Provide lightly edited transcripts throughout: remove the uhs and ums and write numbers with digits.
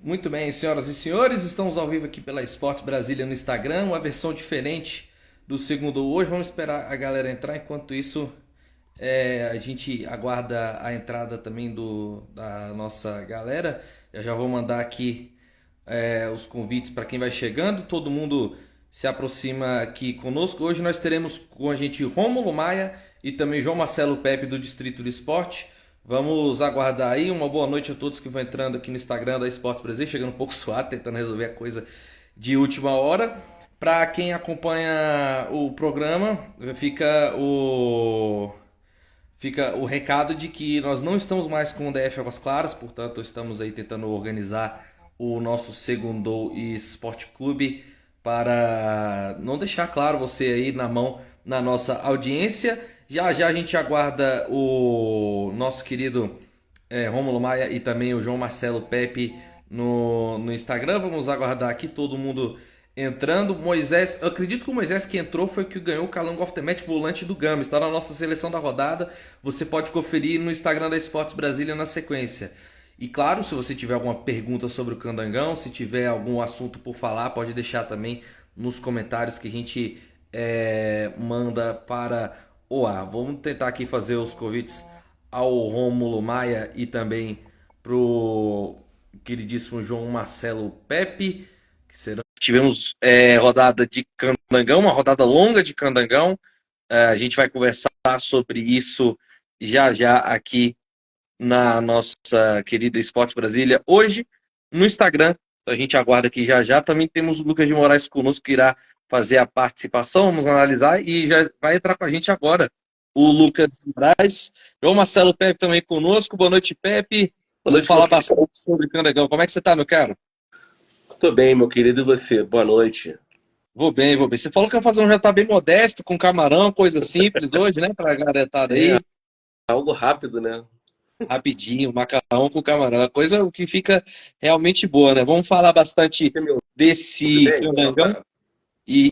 Muito bem, senhoras e senhores, estamos ao vivo aqui pela Esporte Brasília no Instagram, uma versão diferente do segundo hoje. Vamos esperar a galera entrar, enquanto isso a gente aguarda a entrada também da nossa galera. Eu já vou mandar aqui os convites para quem vai chegando, todo mundo se aproxima aqui conosco. Hoje nós teremos com a gente Rômulo Maia e também João Marcelo Pepe do Distrito do Esporte. Vamos aguardar aí. Uma boa noite a todos que vão entrando aqui no Instagram da Esportes Brasil, chegando um pouco suado, tentando resolver a coisa de última hora. Para quem acompanha o programa, fica o recado de que nós não estamos mais com o DF Águas Claras, portanto estamos aí tentando organizar o nosso Segundou e Esporte Clube para não deixar claro você aí na mão na nossa audiência. Já já a gente aguarda o nosso querido Rômulo Maia e também o João Marcelo Pepe no Instagram. Vamos aguardar aqui todo mundo entrando. Moisés, eu acredito que o Moisés que entrou foi o que ganhou o Calango of the Match, volante do Gama. Está na nossa seleção da rodada. Você pode conferir no Instagram da Esportes Brasília na sequência. E claro, se você tiver alguma pergunta sobre o Candangão, se tiver algum assunto por falar, pode deixar também nos comentários que a gente manda para o ar. Vamos tentar aqui fazer os convites ao Rômulo Maia e também pro queridíssimo João Marcelo Pepe, que serão. Tivemos rodada de Candangão, uma rodada longa de Candangão. A gente vai conversar sobre isso já já aqui na nossa querida Esporte Brasília. Hoje, no Instagram, a gente aguarda aqui já já. Também temos o Lucas de Moraes conosco, que irá fazer a participação. Vamos analisar e já vai entrar com a gente agora o Lucas de Moraes. João Marcelo Pepe também conosco. Boa noite, Pepe. Boa Vamos noite, falar bastante sobre Candangão. Como é que você tá, meu caro? Tô bem, meu querido, e você? Boa noite. Vou bem, vou bem. Você falou que ia fazer um jantar bem modesto, com camarão, coisa simples hoje, né? Pra garotada É aí. algo rápido, né? Rapidinho, macarrão com camarão. Coisa que fica realmente boa, né? Vamos falar bastante Você me ouve desse bem? Candangão. E,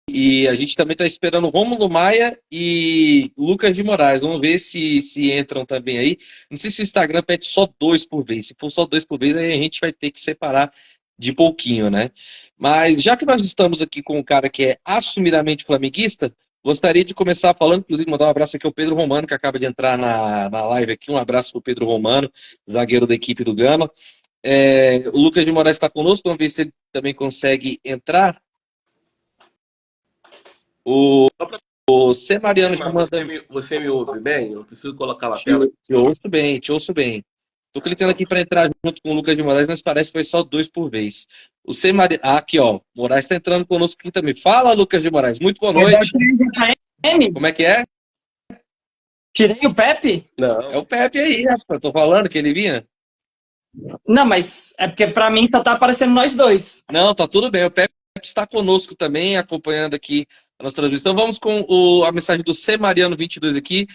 e a gente também está esperando Rômulo Maia e Lucas de Moraes. Vamos ver se entram também aí. Não sei se o Instagram pede só dois por vez. Se for só dois por vez, aí a gente vai ter que separar de pouquinho, né? Mas já que nós estamos aqui com um cara que é assumidamente flamenguista, gostaria de começar falando, inclusive mandar um abraço aqui ao Pedro Romano, que acaba de entrar na live aqui. Um abraço para o Pedro Romano, zagueiro da equipe do Gama. O Lucas de Moraes está conosco, vamos ver se ele também consegue entrar. O, Só pra o C. Mariano já confirmar, manda. você me ouve bem? Eu preciso colocar lá Te, perto. te ouço bem, te ouço bem. Tô Ah, clicando então, aqui para entrar junto com o Lucas de Moraes, mas parece que vai só dois por vez. O C. Mariano. Ah, aqui, ó. Moraes está entrando conosco aqui também. Fala, Lucas de Moraes. Muito boa Mas eu noite. tirei o JM? Como é que é? Tirei o Pepe? É não, o Pepe aí, rapaz. Tô falando que ele vinha. Não, mas é porque pra mim só tá aparecendo nós dois. Não, tá tudo bem. O Pepe está conosco também, acompanhando aqui a nossa transmissão. Vamos com a mensagem do C. Mariano 22 aqui.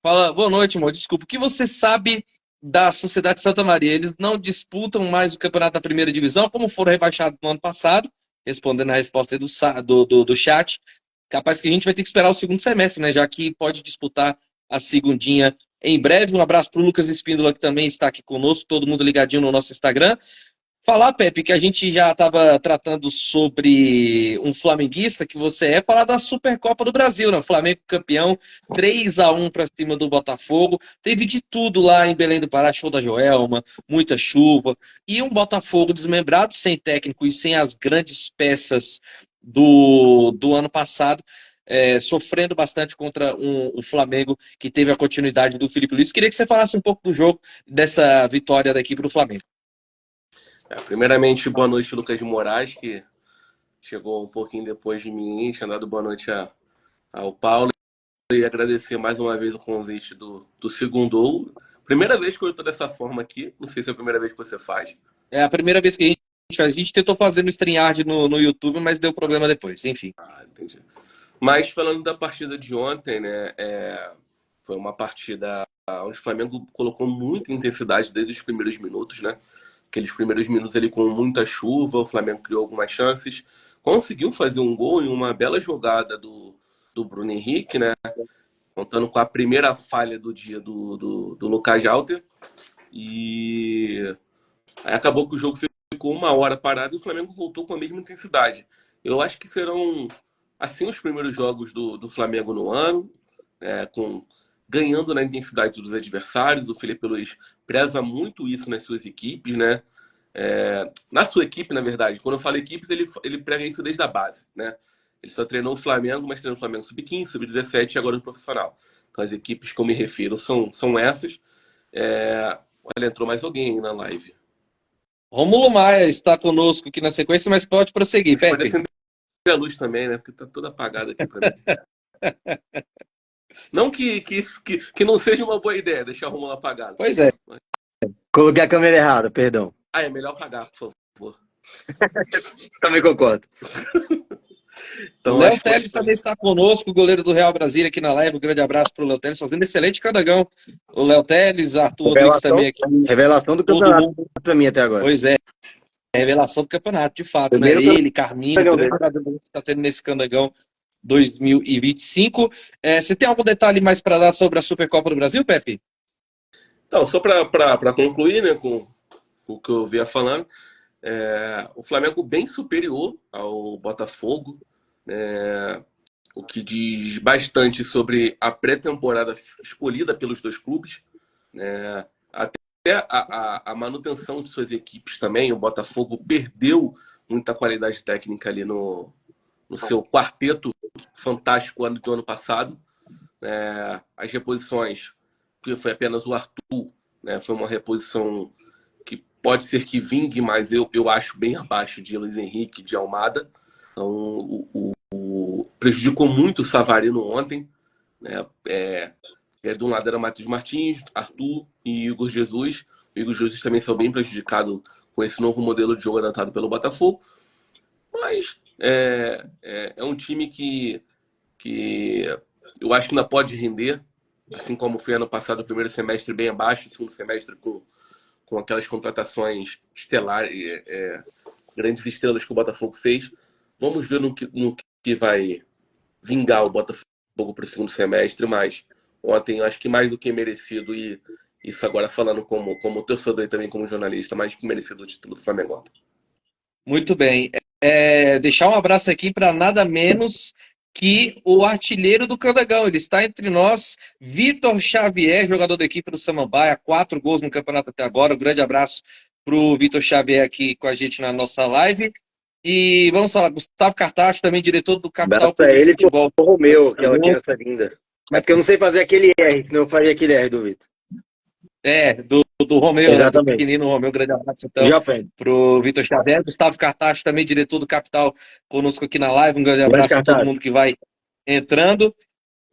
Fala, boa noite, amor. Desculpa. O que você sabe da Sociedade Santa Maria? Eles não disputam mais o campeonato da primeira divisão, como foram rebaixados no ano passado, respondendo a resposta aí do chat. Capaz que a gente vai ter que esperar o segundo semestre, né? Já que pode disputar a segundinha em breve. Um abraço para o Lucas Espíndola, que também está aqui conosco, todo mundo ligadinho no nosso Instagram. Falar, Pepe, que a gente já estava tratando sobre um flamenguista que você é, falar da Supercopa do Brasil, né? O Flamengo campeão, 3-1 para cima do Botafogo. Teve de tudo lá em Belém do Pará, show da Joelma, muita chuva. E um Botafogo desmembrado, sem técnico e sem as grandes peças do ano passado, sofrendo bastante contra o Flamengo, que teve a continuidade do Felipe Luiz. Queria que você falasse um pouco do jogo, dessa vitória da equipe do Flamengo. primeiramente, boa noite, Lucas de Moraes, que chegou um pouquinho depois de mim, tinha dado boa noite ao Paulo, e agradecer mais uma vez o convite do Segundou. Primeira vez que eu estou dessa forma aqui, não sei se é a primeira vez que você faz. É a primeira vez que a gente faz. A gente tentou fazer no StreamYard no YouTube, mas deu problema depois, enfim. Ah, entendi. Mas falando da partida de ontem, né? Foi uma partida onde o Flamengo colocou muita intensidade desde os primeiros minutos, né? Aqueles primeiros minutos ali com muita chuva, o Flamengo criou algumas chances, conseguiu fazer um gol em uma bela jogada do Bruno Henrique, né? Contando com a primeira falha do dia do Lucas Alter. E Aí acabou que o jogo ficou 1 hora parado e o Flamengo voltou com a mesma intensidade. Eu acho que serão assim os primeiros jogos do Flamengo no ano, ganhando na intensidade dos adversários. O Felipe Luiz preza muito isso nas suas equipes, né? Na sua equipe, na verdade. Quando eu falo equipes, ele prega isso desde a base, né? Ele só treinou o Flamengo, mas treinou o Flamengo sub-15, sub-17 e agora no profissional. Então as equipes que eu me refiro são essas. Olha, entrou mais alguém aí na live. Rômulo Maia está conosco aqui na sequência, mas pode prosseguir, Pode Pepe. acender a luz também, né? Porque tá toda apagada aqui pra mim. Não que não seja uma boa ideia deixar o Rômulo apagado. Pois é. Coloquei a câmera errada, perdão. É melhor apagar, por favor. Também concordo. Então, o Léo Teles também está conosco, o goleiro do Real Brasília aqui na live. Um grande abraço para o Léo Teles, fazendo excelente candangão. O Léo Teles, Arthur Rodrigues também aqui. Revelação do campeonato para mim até agora. Pois é, revelação do campeonato, de fato, né? Ele, Carminho, o grande jogador que está tendo nesse candangão 2025. Você tem algum detalhe mais para dar sobre a Supercopa do Brasil, Pepe? Então, só para concluir, né, com o que eu vinha falando, o Flamengo bem superior ao Botafogo, o que diz bastante sobre a pré-temporada escolhida pelos dois clubes, até a manutenção de suas equipes também. O Botafogo perdeu muita qualidade técnica ali no seu quarteto fantástico do ano passado. As reposições, que foi apenas o Arthur, foi uma reposição que pode ser que vingue, mas eu acho bem abaixo de Luiz Henrique, de Almada. Então, prejudicou muito o Savarino ontem. De um lado era Matheus Martins, Arthur e Igor Jesus. O Igor Jesus também saiu bem prejudicado com esse novo modelo de jogo adotado pelo Botafogo. Mas é um time que eu acho que ainda pode render, assim como foi ano passado, o primeiro semestre bem abaixo, o segundo semestre com aquelas contratações estelares, grandes estrelas que o Botafogo fez. Vamos ver no que vai vingar o Botafogo para o segundo semestre, mas ontem eu acho que mais do que merecido, e isso agora falando como torcedor e também como jornalista, mais do que merecido o título do Flamengo ontem. Muito bem. Deixar um abraço aqui para nada menos que o artilheiro do Candangão. Ele está entre nós, Vitor Xavier, jogador da equipe do Samambaia, 4 gols no campeonato até agora. Um grande abraço para o Vitor Xavier aqui com a gente na nossa live. E vamos falar, Gustavo Cartacho, também diretor do Capital Clube de Futebol. O Romeu, aquela criança linda. Mas porque eu não sei fazer aquele R, senão eu faria aquele R do Vitor. Do Romeu, né, do pequenino Romeu. Grande abraço então pro Vitor Xavier. Gustavo Cartacho, também diretor do Capital, conosco aqui na live. Um grande abraço a todo mundo que vai entrando.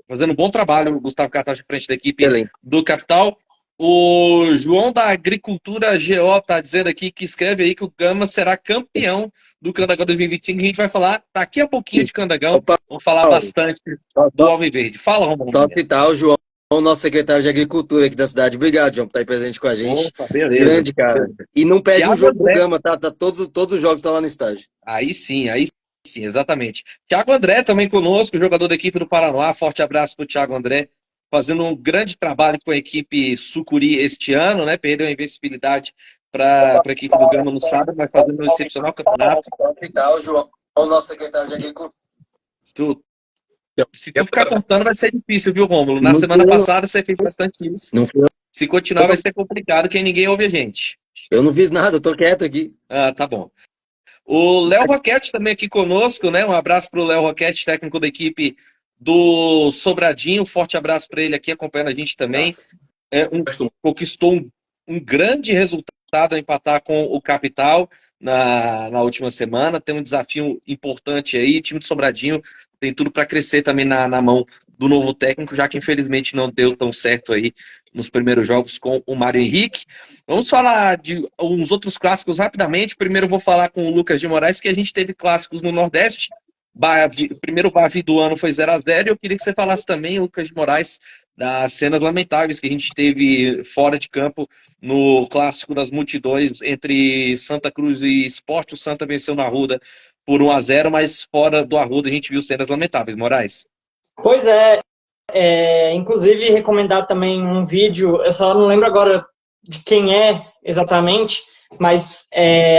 Fazendo um bom trabalho, o Gustavo Cartacho à frente da equipe do Capital. O João da Agricultura GO está dizendo aqui, que escreve aí que o Gama será campeão do Candangão 2025. A gente vai falar daqui a pouquinho de Candangão. Vamos falar bastante do Alviverde. Fala, Romulo. Top, João, nosso secretário de Agricultura aqui da cidade. Obrigado, João, por estar aí presente com a gente. Opa, beleza. Grande, cara. E não perde um jogo do Gama, tá? Todos os jogos estão lá no estádio. Aí sim, exatamente. Thiago André também conosco, jogador da equipe do Paraná. Forte abraço para o Thiago André, fazendo um grande trabalho com a equipe Sucuri este ano, né? Perdeu a invencibilidade para a equipe do Gama no sábado, mas fazendo um excepcional campeonato. João, o nosso secretário de Agricultura. Se tu ficar cortando, vai ser difícil, viu, Rômulo? Na semana passada você fez bastante isso. Se continuar, vai ser complicado, que ninguém ouve a gente. Eu não fiz nada, eu tô quieto aqui. Tá bom. O Léo Roquete também aqui conosco, né? Um abraço para o Léo Roquete, técnico da equipe do Sobradinho. Forte abraço para ele aqui, acompanhando a gente também. Conquistou um grande resultado a empatar com o Capital na última semana. Tem um desafio importante aí. O time do Sobradinho tem tudo para crescer também na mão do novo técnico, já que infelizmente não deu tão certo aí nos primeiros jogos com o Mário Henrique. Vamos falar de uns outros clássicos rapidamente. Primeiro eu vou falar com o Lucas de Moraes, que a gente teve clássicos no Nordeste. O primeiro Bavi do ano foi 0-0, e eu queria que você falasse também, Lucas de Moraes, das cenas lamentáveis que a gente teve fora de campo no clássico das multidões entre Santa Cruz e Sport. O Santa venceu na Arruda por 1-0, mas fora do Arruda a gente viu cenas lamentáveis. Moraes? Pois inclusive recomendar também um vídeo, eu só não lembro agora de quem é exatamente, mas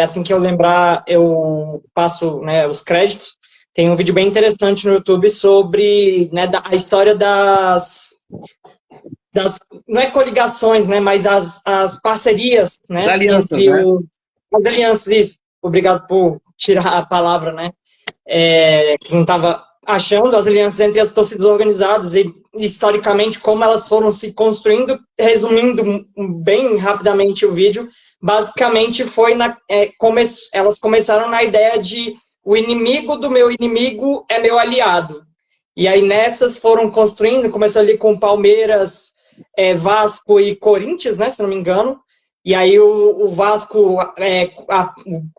assim que eu lembrar, eu passo, né, os créditos. Tem um vídeo bem interessante no YouTube sobre, né, a história das não é coligações, né, mas as parcerias, né, As alianças, entre né? as alianças, isso. Obrigado por tirar a palavra, né, que não estava achando, as alianças entre as torcidas organizadas e, historicamente, como elas foram se construindo. Resumindo bem rapidamente o vídeo, basicamente foi elas começaram na ideia de o inimigo do meu inimigo é meu aliado. E aí nessas foram construindo, começou ali com Palmeiras, Vasco e Corinthians, né, se não me engano. E aí o Vasco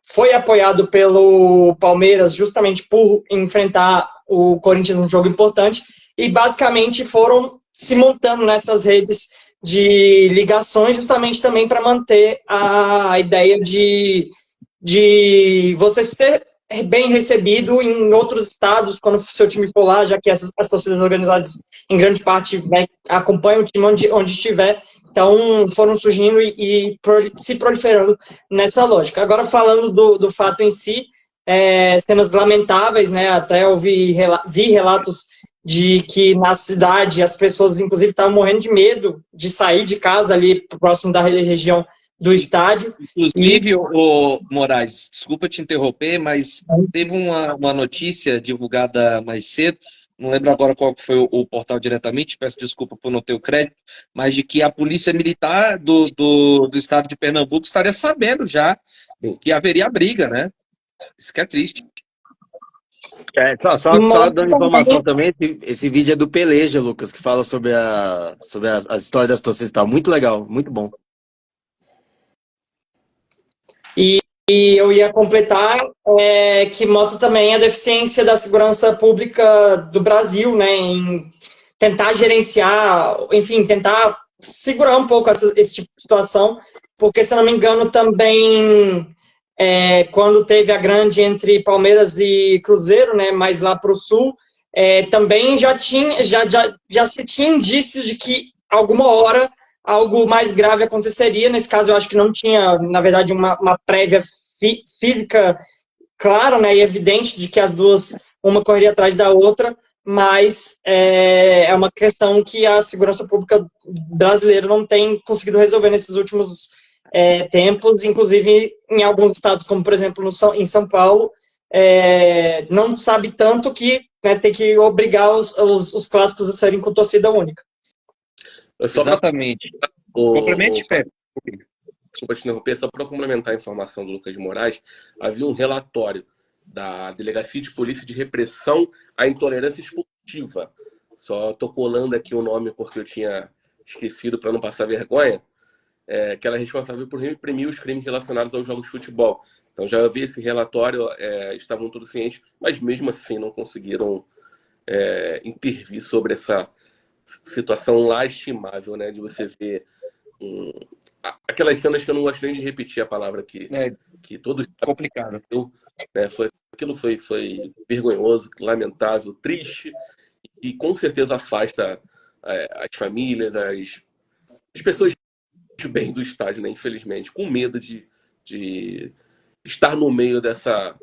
foi apoiado pelo Palmeiras justamente por enfrentar o Corinthians num jogo importante. E basicamente foram se montando nessas redes de ligações justamente também para manter a ideia de você ser bem recebido em outros estados, quando o seu time for lá, já que as torcidas organizadas, em grande parte, né, acompanham o time onde estiver. Então, foram surgindo e se proliferando nessa lógica. Agora, falando do fato em si, cenas lamentáveis, né? Até eu vi relatos de que na cidade as pessoas, inclusive, estavam morrendo de medo de sair de casa ali próximo da região do estádio. Inclusive, o Moraes, desculpa te interromper, mas teve uma notícia divulgada mais cedo, não lembro agora qual foi o portal diretamente, peço desculpa por não ter o crédito, mas de que a polícia militar do estado de Pernambuco estaria sabendo já que haveria briga, né? Isso que é triste. Só dando informação também, esse vídeo é do Peleja, Lucas, que fala sobre a história das torcidas e tal. Muito legal, muito bom. E eu ia completar que mostra também a deficiência da segurança pública do Brasil, né, em tentar gerenciar, enfim, tentar segurar um pouco esse tipo de situação, porque, se eu não me engano, também quando teve a grande entre Palmeiras e Cruzeiro, né, mais lá para o sul, também já se tinha indícios de que alguma hora algo mais grave aconteceria. Nesse caso, eu acho que não tinha, na verdade, uma prévia física clara, né, e evidente de que as duas, uma correria atrás da outra, mas é uma questão que a segurança pública brasileira não tem conseguido resolver nesses últimos tempos, inclusive em alguns estados, como, por exemplo, em São Paulo, não sabe tanto que, né, tem que obrigar os clássicos a serem com torcida única. Exatamente. Complemente, Pepe. Desculpa te interromper, só para complementar a informação do Lucas de Moraes, havia um relatório da Delegacia de Polícia de Repressão à Intolerância Esportiva. Só estou colando aqui o nome porque eu tinha esquecido para não passar vergonha, que ela é responsável por reprimir os crimes relacionados aos jogos de futebol. Então já vi esse relatório, estavam todos cientes, mas mesmo assim não conseguiram intervir sobre essa situação lastimável, né, de você ver aquelas cenas que eu não gosto nem de repetir a palavra que todos complicado. Aquilo foi vergonhoso, lamentável, triste e com certeza afasta as famílias, as pessoas de bem do estádio, né, infelizmente, com medo de estar no meio dessa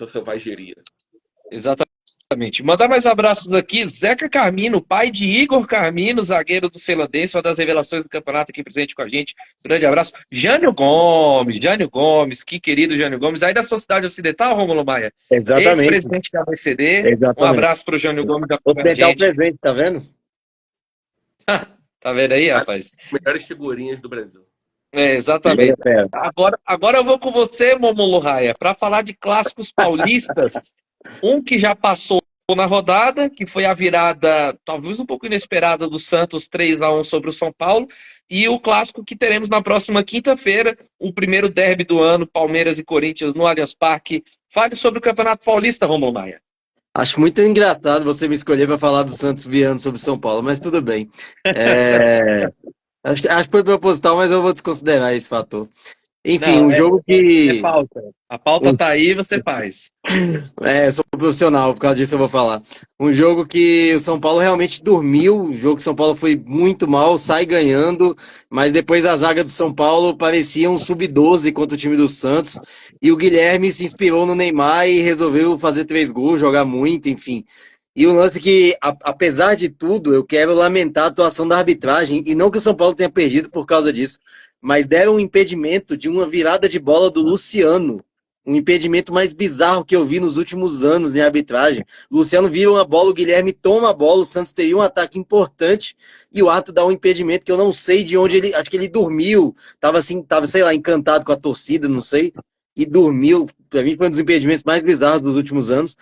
selvageria. Exatamente. Mandar mais abraços aqui, Zeca Carmino, pai de Igor Carmino, zagueiro do Celandense, uma das revelações do campeonato aqui presente com a gente. Grande abraço. Jânio Gomes, que querido Jânio Gomes, aí da Sociedade Ocidental, Rômulo Maia. Exatamente. Ex-presidente da ABCD. Exatamente. Um abraço pro Jânio Gomes da Ocidental presente, tá vendo? Tá vendo aí, rapaz? Melhores figurinhas do Brasil. Exatamente. Agora eu vou com você, Rômulo Raia, para falar de clássicos paulistas. Um que já passou na rodada, que foi a virada, talvez um pouco inesperada, do Santos 3-1 sobre o São Paulo, e o clássico que teremos na próxima quinta-feira, o primeiro derby do ano, Palmeiras e Corinthians no Allianz Parque. Fale sobre o Campeonato Paulista, Rômulo Maia. Acho muito engraçado você me escolher para falar do Santos virando sobre o São Paulo, mas tudo bem. Acho que foi proposital, mas eu vou desconsiderar esse fator. Enfim, Não, um jogo é que. pauta. A pauta tá aí, você faz. Sou profissional, por causa disso eu vou falar. Um jogo que o São Paulo realmente dormiu, um jogo que o São Paulo foi muito mal, sai ganhando, mas depois a zaga do São Paulo parecia um sub-12 contra o time do Santos, e o Guilherme se inspirou no Neymar e resolveu fazer 3 gols, jogar muito, enfim. E o lance que, apesar de tudo, eu quero lamentar a atuação da arbitragem, e não que o São Paulo tenha perdido por causa disso, mas deram um impedimento de uma virada de bola do Luciano, um impedimento mais bizarro que eu vi nos últimos anos em arbitragem. O Luciano vira uma bola, o Guilherme toma a bola, o Santos teria um ataque importante e o árbitro dá um impedimento que eu não sei de onde ele, acho que ele dormiu, tava assim, tava, sei lá, encantado com a torcida, não sei, e dormiu. Para mim foi um dos impedimentos mais bizarros dos últimos anos.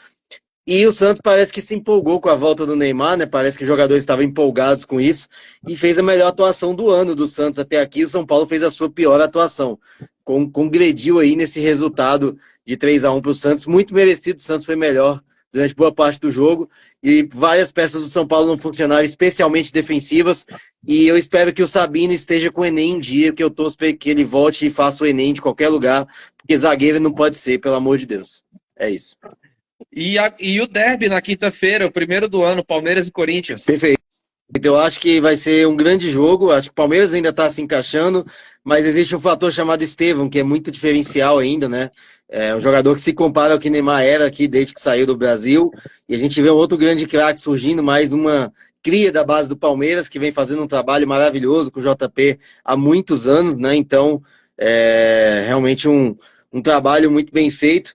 E o Santos parece que se empolgou com a volta do Neymar, né? Parece que os jogadores estavam empolgados com isso e fez a melhor atuação do ano do Santos até aqui. O São Paulo fez a sua pior atuação. Congrediu aí nesse resultado de 3-1 para o Santos. Muito merecido, o Santos foi melhor durante boa parte do jogo e várias peças do São Paulo não funcionaram, especialmente defensivas. E eu espero que o Sabino esteja com o Enem em dia, que eu torço para que ele volte e faça o Enem de qualquer lugar, porque zagueiro não pode ser, pelo amor de Deus. É isso. E o derby na quinta-feira, o primeiro do ano, Palmeiras e Corinthians. Perfeito. Eu acho que vai ser um grande jogo. Acho que o Palmeiras ainda está se encaixando, mas existe um fator chamado Estevão, que é muito diferencial ainda, né? É um jogador que se compara ao que Neymar era aqui desde que saiu do Brasil. E a gente vê um outro grande craque surgindo, mais uma cria da base do Palmeiras, que vem fazendo um trabalho maravilhoso com o JP há muitos anos, né? Então, é realmente um trabalho muito bem feito.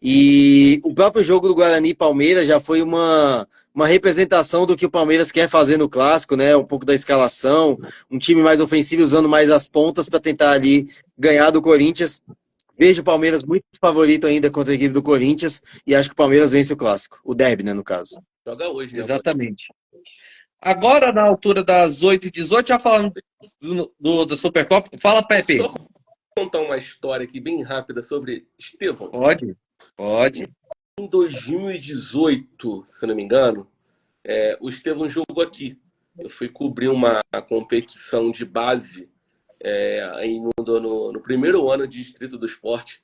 E o próprio jogo do Guarani e Palmeiras já foi uma representação do que o Palmeiras quer fazer no clássico, né? Um pouco da escalação, um time mais ofensivo usando mais as pontas para tentar ali ganhar do Corinthians. Vejo o Palmeiras muito favorito ainda contra a equipe do Corinthians e acho que o Palmeiras vence o clássico, o derby, né, no caso. Joga hoje, né? Exatamente. Agora, na altura das 8h18, já falando da Supercopa, fala, Pepe. Só contar uma história aqui bem rápida sobre Estevão. Pode. Em 2018, se não me engano, o Estevão jogou aqui. Eu fui cobrir uma competição de base no primeiro ano de Distrito do Esporte.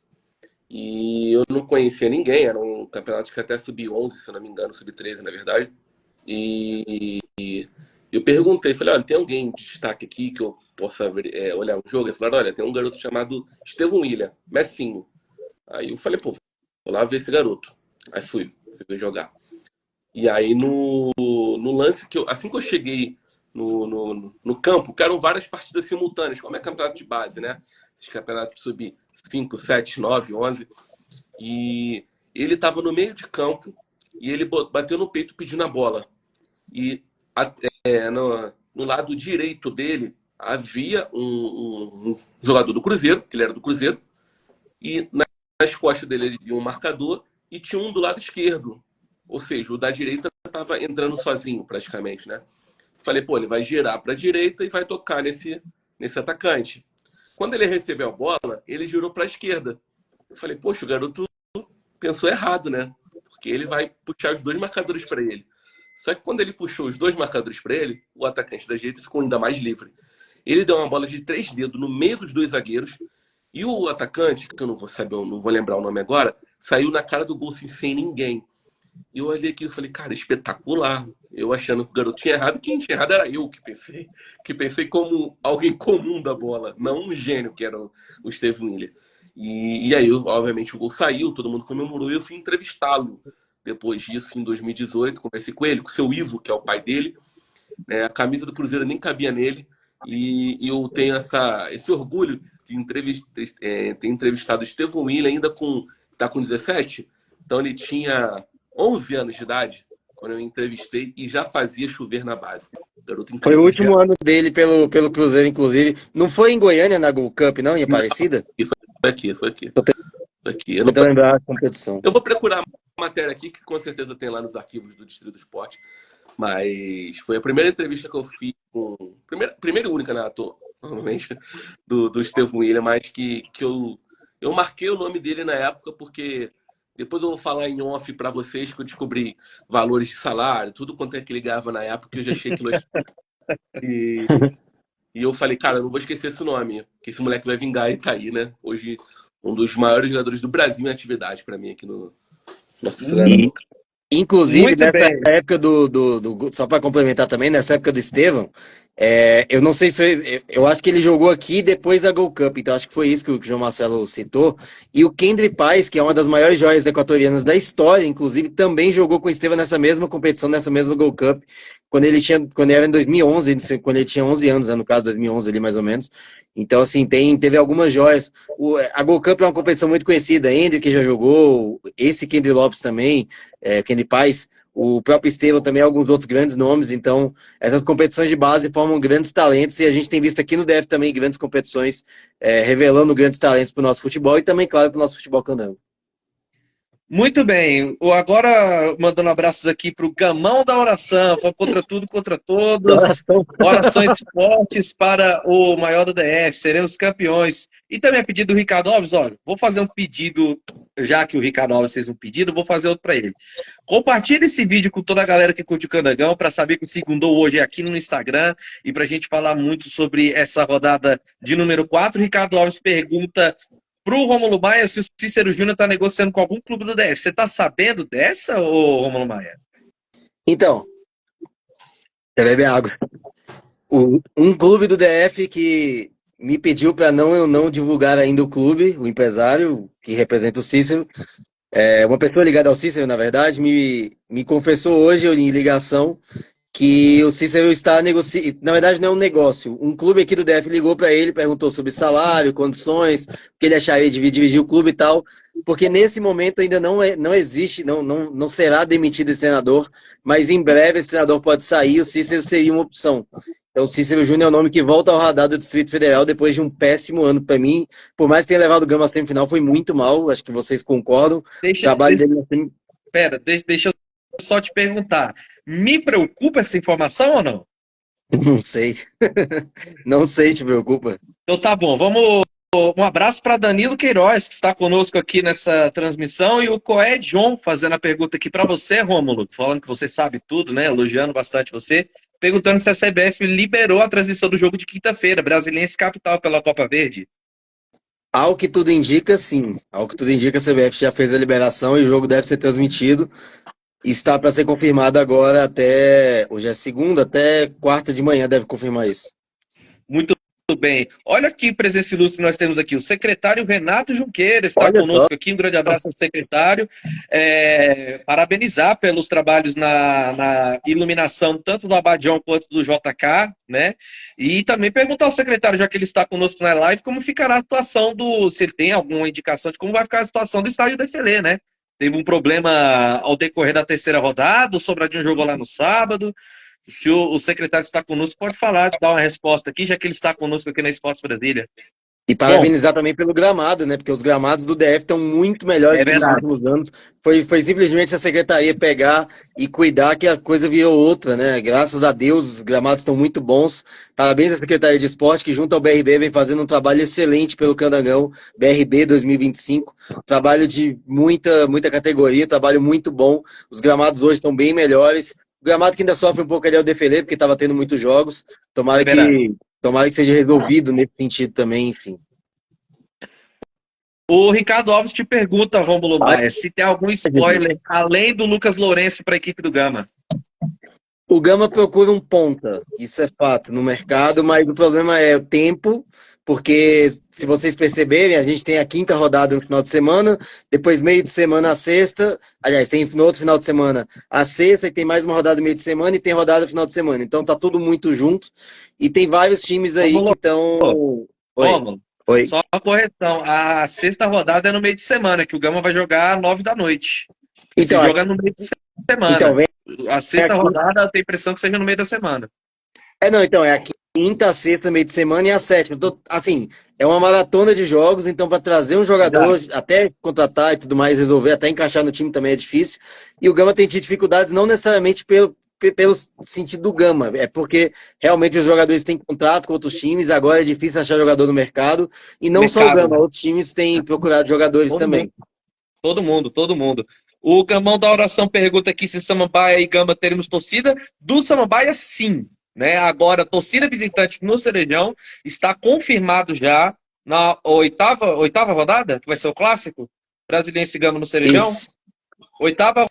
E eu não conhecia ninguém, era um campeonato que até sub-11, se não me engano, sub-13, na verdade. E eu perguntei, falei, olha, tem alguém de destaque aqui que eu possa olhar um jogo? Ele falou, olha, tem um garoto chamado Estevão William, Messinho. Aí eu falei, pô, vou lá ver esse garoto. Aí fui ver jogar. E aí no lance assim que eu cheguei no campo, que eram várias partidas simultâneas, como é campeonato de base, né? Os campeonatos sub 5, 7, 9, 11. E ele estava no meio de campo e ele bateu no peito pedindo a bola. E no lado direito dele havia um jogador do Cruzeiro, que ele era do Cruzeiro, e nas costas dele havia um marcador e tinha um do lado esquerdo. Ou seja, o da direita estava entrando sozinho, praticamente, né? Falei, pô, ele vai girar para a direita e vai tocar nesse atacante. Quando ele recebeu a bola, ele girou para a esquerda. Eu falei, poxa, o garoto pensou errado, né? Porque ele vai puxar os dois marcadores para ele. Só que quando ele puxou os dois marcadores para ele, o atacante da direita ficou ainda mais livre. Ele deu uma bola de 3 dedos no meio dos dois zagueiros e o atacante, que eu não vou lembrar o nome agora, saiu na cara do gol sem ninguém. E eu olhei aqui e falei, cara, espetacular. Eu achando que o garoto tinha errado, quem tinha errado era eu que pensei como alguém comum da bola, não um gênio que era o Estevão William. E aí, obviamente, o gol saiu, todo mundo comemorou e eu fui entrevistá-lo. Depois disso, em 2018, conversei com ele, com o seu Ivo, que é o pai dele. A camisa do Cruzeiro nem cabia nele. E eu tenho esse orgulho de ter entrevistado o Estevão William ainda tá com 17. Então ele tinha 11 anos de idade quando eu entrevistei e já fazia chover na base. Garoto incrível. Foi o último ano dele pelo Cruzeiro, inclusive. Não foi em Goiânia, na Gold Cup, não? Em Aparecida? Foi aqui. Eu não vou lembrar a competição. Eu vou procurar uma matéria aqui, que com certeza tem lá nos arquivos do Distrito do Esporte. Mas foi a primeira entrevista que eu fiz primeira e única, né, normalmente, do Estevão William, mas que eu marquei o nome dele na época, porque depois eu vou falar em off para vocês que eu descobri valores de salário, tudo quanto é que ele ganhava na época, eu já achei aquilo. E eu falei, cara, eu não vou esquecer esse nome, que esse moleque vai vingar e tá aí, né? Hoje, um dos maiores jogadores do Brasil em atividade pra mim aqui no nosso treinador. Inclusive, Muito nessa bem. época só para complementar também, nessa época do Estevão, eu não sei se foi, eu acho que ele jogou aqui depois da Gold Cup, então acho que foi isso que o João Marcelo citou. E o Kendry Paz, que é uma das maiores joias equatorianas da história, inclusive, também jogou com o Estevão nessa mesma competição, nessa mesma Gold Cup, quando ele era em 2011, quando ele tinha 11 anos, né, no caso 2011 ali mais ou menos. Então, assim, teve algumas joias. A Gold Cup é uma competição muito conhecida, Andrew que já jogou, esse Kendry Lopes também, Kendry Paz, o próprio Estevão também, alguns outros grandes nomes. Então, essas competições de base formam grandes talentos e a gente tem visto aqui no DF também grandes competições, revelando grandes talentos para o nosso futebol e também, claro, para o nosso futebol candango. Muito bem. Agora, mandando abraços aqui para o Gamão da Oração. Foi contra tudo, contra todos. Orações fortes para o maior do DF. Seremos campeões. E também a pedido do Ricardo Alves. Olha, vou fazer um pedido, já que o Ricardo Alves fez um pedido, vou fazer outro para ele. Compartilhe esse vídeo com toda a galera que curte o Candangão, para saber que o Segundou hoje é aqui no Instagram e para a gente falar muito sobre essa rodada de número 4. Ricardo Alves pergunta pro Rômulo Maia se o Cícero Júnior tá negociando com algum clube do DF. Você tá sabendo dessa, ô Rômulo Maia? Então, você bebe água. Um clube do DF que me pediu para eu não divulgar ainda o clube, o empresário que representa o Cícero, uma pessoa ligada ao Cícero, na verdade, me confessou hoje em ligação que o Cícero está negociando. Na verdade, não é um negócio. Um clube aqui do DF ligou para ele, perguntou sobre salário, condições, o que ele acharia de dirigir o clube e tal. Porque nesse momento ainda não existe, não será demitido esse treinador, mas em breve esse treinador pode sair e o Cícero seria uma opção. Então, o Cícero Júnior é o nome que volta ao radar do Distrito Federal depois de um péssimo ano para mim. Por mais que tenha levado o Gama à semifinal, foi muito mal. Acho que vocês concordam. O trabalho dele na semifinal. Pera, deixa eu só te perguntar. Me preocupa essa informação ou não? Não sei. Não sei, te preocupa. Então tá bom, vamos. Um abraço para Danilo Queiroz, que está conosco aqui nessa transmissão, e o Coé John fazendo a pergunta aqui para você, Rômulo, falando que você sabe tudo, né? Elogiando bastante você, perguntando se a CBF liberou a transmissão do jogo de quinta-feira, Brasiliense Capital pela Copa Verde. Ao que tudo indica, sim. Ao que tudo indica, a CBF já fez a liberação e o jogo deve ser transmitido. Está para ser confirmado agora hoje é segunda, até quarta de manhã deve confirmar isso. Muito bem. Olha que presença ilustre nós temos aqui. O secretário Renato Junqueira está Olha conosco só. aqui. Um grande abraço ao secretário. Parabenizar pelos trabalhos na iluminação, tanto do Abadião quanto do JK, né? E também perguntar ao secretário, já que ele está conosco na live, como ficará a situação se ele tem alguma indicação de como vai ficar a situação do estádio Defelê, né? Teve um problema ao decorrer da terceira rodada, o Sobradinho jogou lá no sábado. Se o secretário está conosco, pode falar, dar uma resposta aqui, já que ele está conosco aqui na Esportes Brasília. E parabenizar também pelo gramado, né? Porque os gramados do DF estão muito melhores que nos últimos anos. Foi simplesmente a secretaria pegar e cuidar que a coisa virou outra, né? Graças a Deus, os gramados estão muito bons. Parabéns à Secretaria de Esporte, que junto ao BRB vem fazendo um trabalho excelente pelo Candangão, BRB 2025. Trabalho de muita categoria, trabalho muito bom. Os gramados hoje estão bem melhores. O gramado que ainda sofre um pouco ali é o Defelê, porque estava tendo muitos jogos. Tomara que seja resolvido nesse sentido também, enfim. O Ricardo Alves te pergunta, Rômulo Maia, se tem algum spoiler além do Lucas Lourenço para a equipe do Gama. O Gama procura um ponta, isso é fato, no mercado, mas o problema é o tempo, porque se vocês perceberem, a gente tem a quinta rodada no final de semana, depois meio de semana a sexta, aliás, tem no outro final de semana a sexta, e tem mais uma rodada meio de semana, e tem rodada no final de semana. Então tá tudo muito junto, e tem vários times aí que estão... Oi. Só uma correção, a sexta rodada é no meio de semana, que o Gama vai jogar às 9 da noite. Então, se joga no meio de semana. Então, a sexta rodada eu tenho a impressão que seja no meio da semana. Então, é a quinta, a sexta, meio de semana e a sétima. Então, assim, é uma maratona de jogos, então para trazer um jogador, até contratar e tudo mais, resolver, até encaixar no time também é difícil. E o Gama tem tido dificuldades não necessariamente pelo sentido do Gama, é porque realmente os jogadores têm contrato com outros times, agora é difícil achar jogador no mercado, e não só o Gama, outros times têm procurado jogadores também. Todo mundo. O Gamão da Oração pergunta aqui se Samambaia e Gama teremos torcida. Do Samambaia, sim. né? Agora, torcida visitante no Cerejão está confirmado já na oitava rodada, que vai ser o clássico, Brasiliense e Gama no Cerejão. Isso. Oitava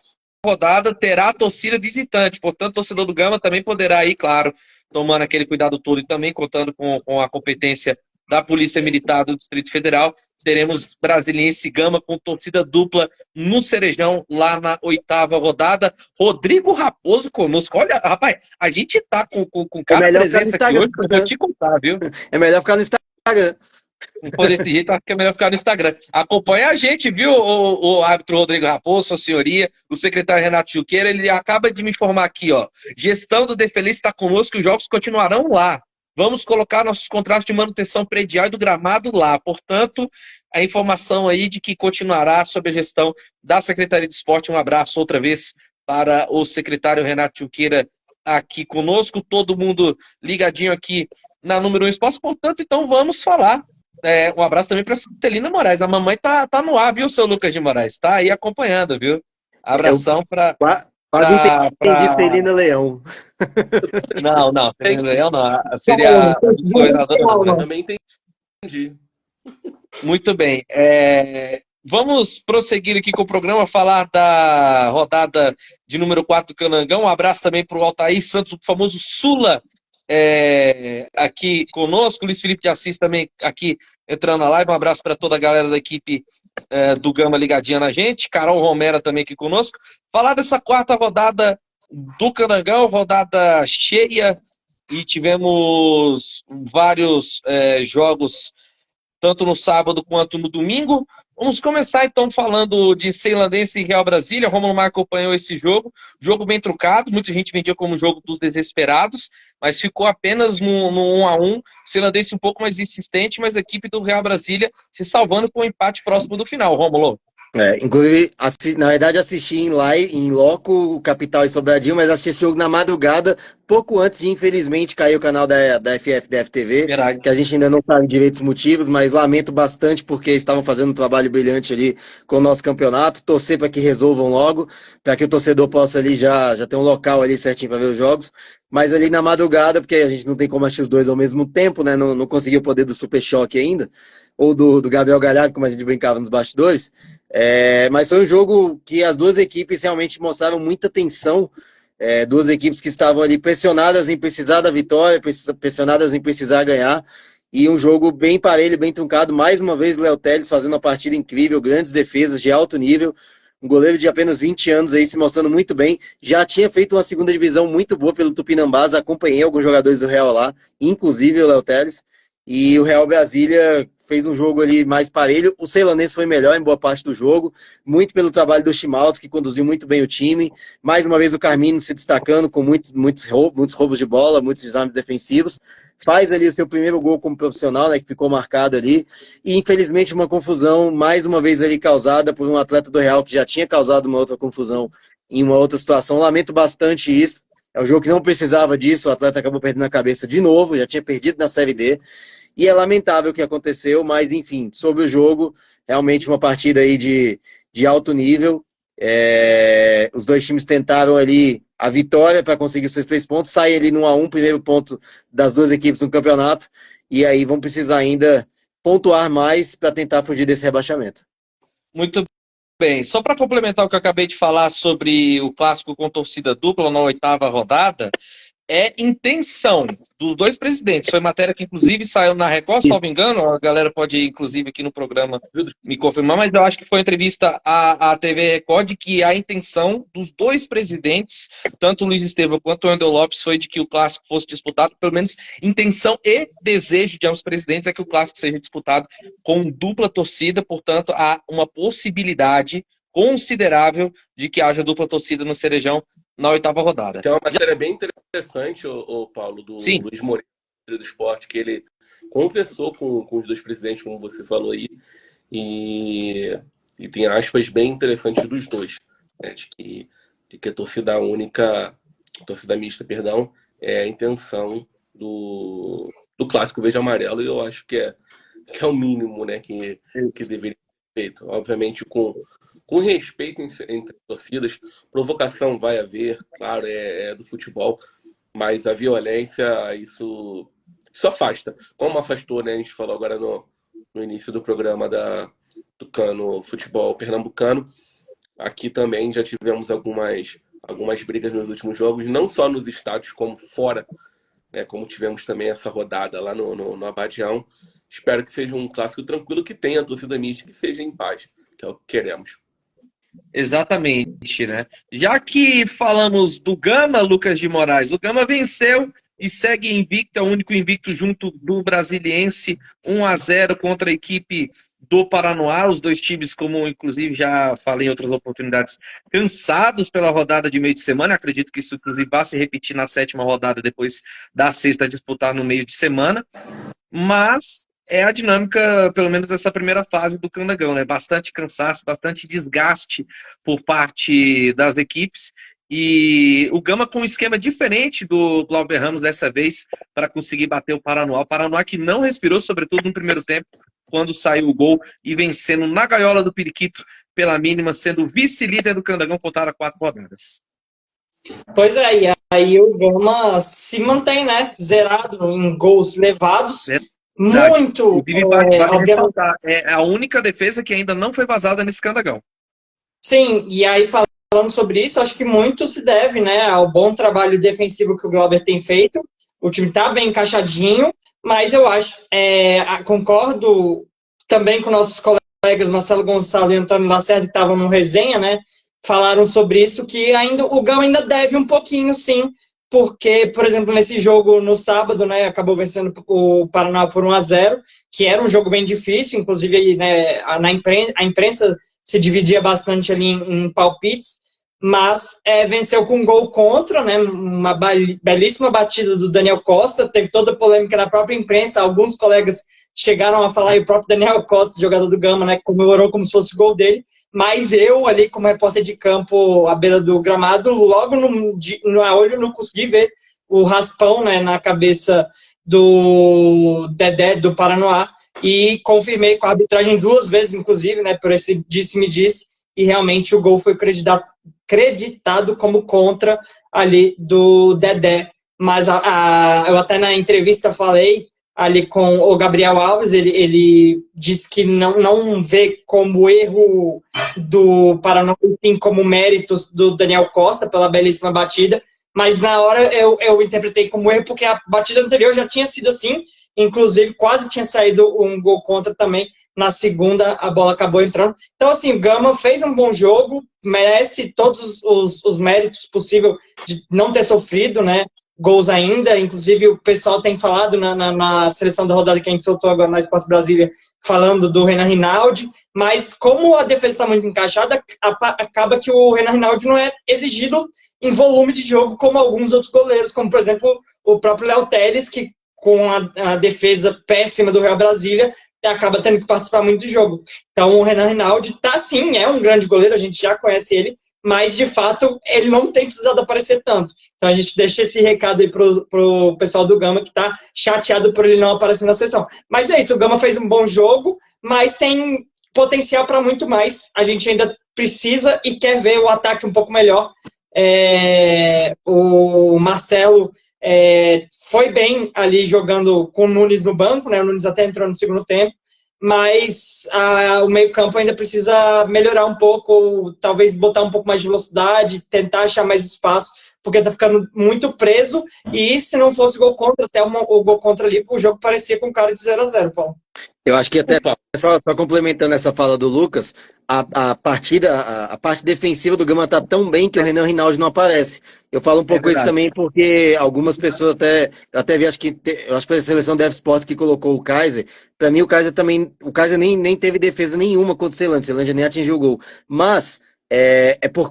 rodada terá torcida visitante, portanto, o torcedor do Gama também poderá ir, claro, tomando aquele cuidado todo e também contando com a competência da Polícia Militar do Distrito Federal. Teremos Brasiliense e Gama com torcida dupla no Cerejão, lá na oitava rodada. Rodrigo Raposo conosco. Olha, rapaz, a gente tá com cada presença aqui hoje, que eu vou te contar, viu? É melhor ficar no Instagram. Não for desse jeito, acho que é melhor ficar no Instagram. Acompanha a gente, viu, o árbitro Rodrigo Raposo, sua senhoria, o secretário Renato Chuqueira, ele acaba de me informar aqui, ó. Gestão do Defeliz está conosco e os jogos continuarão lá. Vamos colocar nossos contratos de manutenção predial e do gramado lá. Portanto, a informação aí de que continuará sob a gestão da Secretaria de Esporte. Um abraço outra vez para o secretário Renato Chuqueira aqui conosco. Todo mundo ligadinho aqui na Número 1 Esporte. Portanto, então vamos falar. Um abraço também para Celina Moraes. A mamãe tá no ar, viu, seu Lucas de Moraes? Tá aí acompanhando, viu? Abração para... Quase entendi Celina Leão. Não, Celina Leão não. Seria a biscoitadora. Também entendi. Muito bem. Vamos prosseguir aqui com o programa, falar da rodada de número 4 do Canangão. Um abraço também para o Altair Santos, o famoso Sula, aqui conosco. Luiz Felipe de Assis também aqui entrando na live. Um abraço para toda a galera da equipe do Gama ligadinha na gente. Carol Romera também aqui conosco. Falar dessa quarta rodada do Canangão, rodada cheia, e tivemos vários jogos tanto no sábado quanto no domingo. Vamos começar então falando de Ceilandense e Real Brasília. Romulo Mar acompanhou esse jogo bem trucado, muita gente vendia como jogo dos desesperados, mas ficou apenas no 1-1. Ceilandense um pouco mais insistente, mas a equipe do Real Brasília se salvando com um empate próximo do final, Romulo. Inclusive, na verdade, assisti em live, em loco, Capital e Sobradinho, mas assisti esse jogo na madrugada, pouco antes de, infelizmente, cair o canal da FFDF-TV, Verdade. que a gente ainda não sabe direito os motivos, mas lamento bastante porque estavam fazendo um trabalho brilhante ali com o nosso campeonato. Torcer para que resolvam logo, para que o torcedor possa ali já ter um local ali certinho para ver os jogos. Mas ali na madrugada, porque a gente não tem como assistir os dois ao mesmo tempo, né? Não conseguiu o poder do Super Choque ainda, ou do Gabriel Galhardo, como a gente brincava nos bastidores. Mas foi um jogo que as duas equipes realmente mostraram muita tensão. Duas equipes que estavam ali pressionadas em precisar da vitória, pressionadas em precisar ganhar. E um jogo bem parelho, bem truncado. Mais uma vez, o Léo Teles fazendo uma partida incrível, grandes defesas de alto nível. Um goleiro de apenas 20 anos aí se mostrando muito bem. Já tinha feito uma segunda divisão muito boa pelo Tupinambás. Acompanhei alguns jogadores do Real lá, inclusive o Léo Teles. E o Real Brasília fez um jogo ali mais parelho. O Ceilanense foi melhor em boa parte do jogo, muito pelo trabalho do Chimaltos, que conduziu muito bem o time. Mais uma vez o Carmino se destacando com muitos roubos de bola, muitos desarmes defensivos. Faz ali o seu primeiro gol como profissional, né, que ficou marcado ali. E infelizmente uma confusão, mais uma vez ali causada por um atleta do Real que já tinha causado uma outra confusão em uma outra situação. Lamento bastante isso. É um jogo que não precisava disso, o atleta acabou perdendo a cabeça de novo, já tinha perdido na Série D. E é lamentável o que aconteceu, mas enfim, sobre o jogo, realmente uma partida aí de alto nível. Os dois times tentaram ali a vitória para conseguir os seus 3 pontos, saem ali no 1-1, primeiro ponto das duas equipes no campeonato, e aí vão precisar ainda pontuar mais para tentar fugir desse rebaixamento. Muito bem, só para complementar o que eu acabei de falar sobre o clássico com torcida dupla na oitava rodada, intenção dos dois presidentes. Foi matéria que, inclusive, saiu na Record, salvo engano. A galera pode, inclusive, aqui no programa me confirmar, mas eu acho que foi entrevista à TV Record de que a intenção dos dois presidentes, tanto o Luiz Estevam quanto o Wendel Lopes, foi de que o clássico fosse disputado, pelo menos intenção e desejo de ambos os presidentes é que o clássico seja disputado com dupla torcida, portanto, há uma possibilidade considerável de que haja dupla torcida no Cerejão na oitava rodada. Tem uma matéria bem interessante, Paulo, do Sim. Luiz Moreira, do esporte, que ele conversou com os dois presidentes, como você falou aí, e tem aspas bem interessantes dos dois, né, de que a torcida mista, perdão, é a intenção do clássico verde e amarelo, e eu acho que é o mínimo, né, que deveria ser feito. Obviamente, com respeito entre torcidas, provocação vai haver, claro, é do futebol, mas a violência, isso afasta. Como afastou, né? A gente falou agora no início do programa do Cano Futebol Pernambucano. Aqui também já tivemos algumas brigas nos últimos jogos, não só nos estádios, como fora, né? Como tivemos também essa rodada lá no Abadião. Espero que seja um clássico tranquilo, que tenha a torcida mista, que seja em paz, que é o que queremos. Exatamente, né? Já que falamos do Gama, Lucas de Moraes, o Gama venceu e segue invicto, é o único invicto junto do Brasiliense, 1-0 contra a equipe do Paranoá. Os dois times, como inclusive já falei em outras oportunidades, cansados pela rodada de meio de semana. Acredito que isso inclusive vai se repetir na 7ª rodada, depois da 6ª disputar no meio de semana. Mas é a dinâmica, pelo menos dessa primeira fase do Candangão, né? Bastante cansaço, bastante desgaste por parte das equipes. E o Gama com um esquema diferente do Glauber Ramos dessa vez para conseguir bater o Paranoá. O Paranoá que não respirou, sobretudo no primeiro tempo, quando saiu o gol e vencendo na gaiola do Periquito pela mínima, sendo vice-líder do Candangão, faltaram 4 rodadas. Pois é, e aí o Gama se mantém, né? Zerado em gols levados. Muito. Vale ressaltar, é a única defesa que ainda não foi vazada nesse Candangão. Sim, e aí falando sobre isso, acho que muito se deve, né, ao bom trabalho defensivo que o Glauber tem feito. O time está bem encaixadinho, mas eu acho, concordo também com nossos colegas Marcelo Gonçalves e Antônio Lacerda, que estavam no resenha, né, falaram sobre isso, que o Gama ainda deve um pouquinho, sim, porque, por exemplo, nesse jogo no sábado, né, acabou vencendo o Paraná por 1-0, que era um jogo bem difícil, inclusive, né, a imprensa se dividia bastante ali em palpites, mas venceu com um gol contra, né, uma belíssima batida do Daniel Costa, teve toda a polêmica na própria imprensa, alguns colegas chegaram a falar, e o próprio Daniel Costa, jogador do Gama, né, comemorou como se fosse o gol dele, mas eu ali como repórter de campo à beira do gramado, logo no olho não consegui ver o raspão, né, na cabeça do Dedé do Paranoá, e confirmei com a arbitragem 2 vezes, inclusive, né, por esse disse-me-disse, e realmente o gol foi creditado como contra ali do Dedé. Mas eu até na entrevista falei ali com o Gabriel Alves, ele disse que não vê como erro do Paraná, sim, como méritos do Daniel Costa pela belíssima batida, mas na hora eu interpretei como erro, porque a batida anterior já tinha sido assim, inclusive quase tinha saído um gol contra também, na segunda a bola acabou entrando. Então, assim, o Gama fez um bom jogo, merece todos os méritos possíveis de não ter sofrido, né, gols ainda, inclusive o pessoal tem falado na seleção da rodada que a gente soltou agora na Esporte Brasília, falando do Renan Rinaldi, mas como a defesa está muito encaixada, acaba que o Renan Rinaldi não é exigido em volume de jogo como alguns outros goleiros, como por exemplo o próprio Léo Telles, que com a defesa péssima do Real Brasília, acaba tendo que participar muito do jogo. Então o Renan Rinaldi tá sim, é um grande goleiro, a gente já conhece ele, mas de fato ele não tem precisado aparecer tanto. Então a gente deixa esse recado aí pro pessoal do Gama, que tá chateado por ele não aparecer na seleção. Mas é isso, o Gama fez um bom jogo, mas tem potencial para muito mais. A gente ainda precisa e quer ver o ataque um pouco melhor. O Marcelo foi bem ali jogando com o Nunes no banco, né? O Nunes até entrou no segundo tempo, mas o meio-campo ainda precisa melhorar um pouco, talvez botar um pouco mais de velocidade, tentar achar mais espaço, porque tá ficando muito preso, e se não fosse gol contra, até o gol contra ali, o jogo parecia com cara de 0-0, Paulo. Eu acho que até, só complementando essa fala do Lucas, a parte defensiva do Gama tá tão bem que o Renan Rinaldi não aparece. Eu falo um pouco isso também porque algumas pessoas até vi, acho que foi a seleção Dev Sports que colocou o Kaiser. Para mim o Kaiser nem teve defesa nenhuma contra o Ceilândia. O Ceilândia nem atingiu o gol. Mas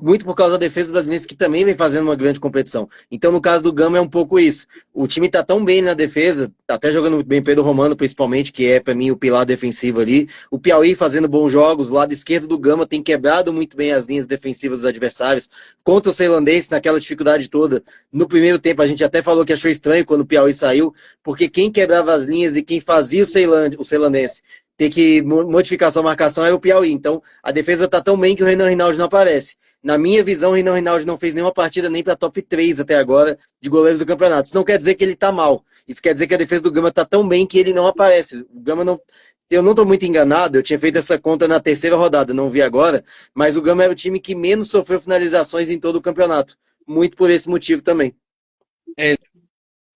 muito por causa da defesa brasileira, que também vem fazendo uma grande competição. Então, no caso do Gama, é um pouco isso. O time tá tão bem na defesa, até jogando muito bem Pedro Romano, principalmente, que é, para mim, o pilar defensivo ali. O Piauí fazendo bons jogos. O lado esquerdo do Gama tem quebrado muito bem as linhas defensivas dos adversários. Contra o Ceilandense, naquela dificuldade toda. No primeiro tempo, a gente até falou que achou estranho quando o Piauí saiu, porque quem quebrava as linhas e quem fazia o Ceilandense ter que modificar sua marcação é o Piauí. Então, a defesa tá tão bem que o Renan Rinaldi não aparece. Na minha visão, o Renan Rinaldi não fez nenhuma partida nem para top 3 até agora de goleiros do campeonato. Isso não quer dizer que ele tá mal. Isso quer dizer que a defesa do Gama tá tão bem que ele não aparece. O Gama não... Eu não tô muito enganado, eu tinha feito essa conta na terceira rodada, não vi agora, mas o Gama era o time que menos sofreu finalizações em todo o campeonato. Muito por esse motivo também.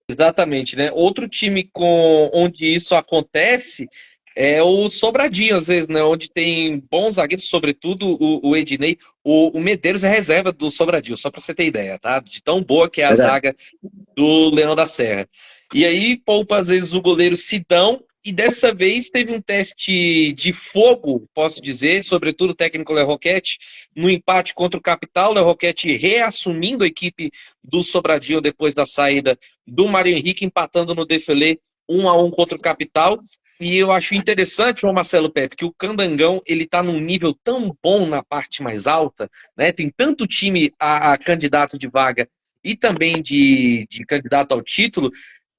Exatamente, né? Outro time onde isso acontece é o Sobradinho, às vezes, né? Onde tem bons zagueiros, sobretudo o Ednei. O Medeiros é reserva do Sobradinho, só para você ter ideia, tá? De tão boa que é a zaga do Leão da Serra. E aí poupa, às vezes, o goleiro Sidão. E dessa vez teve um teste de fogo, posso dizer, sobretudo o técnico Léo Roquette, no empate contra o Capital. Léo Roquette reassumindo a equipe do Sobradinho depois da saída do Mário Henrique, empatando no Defele 1-1 contra o Capital. E eu acho interessante, João Marcelo Pepe, que o Candangão ele está num nível tão bom na parte mais alta, né? Tem tanto time a candidato de vaga e também de candidato ao título,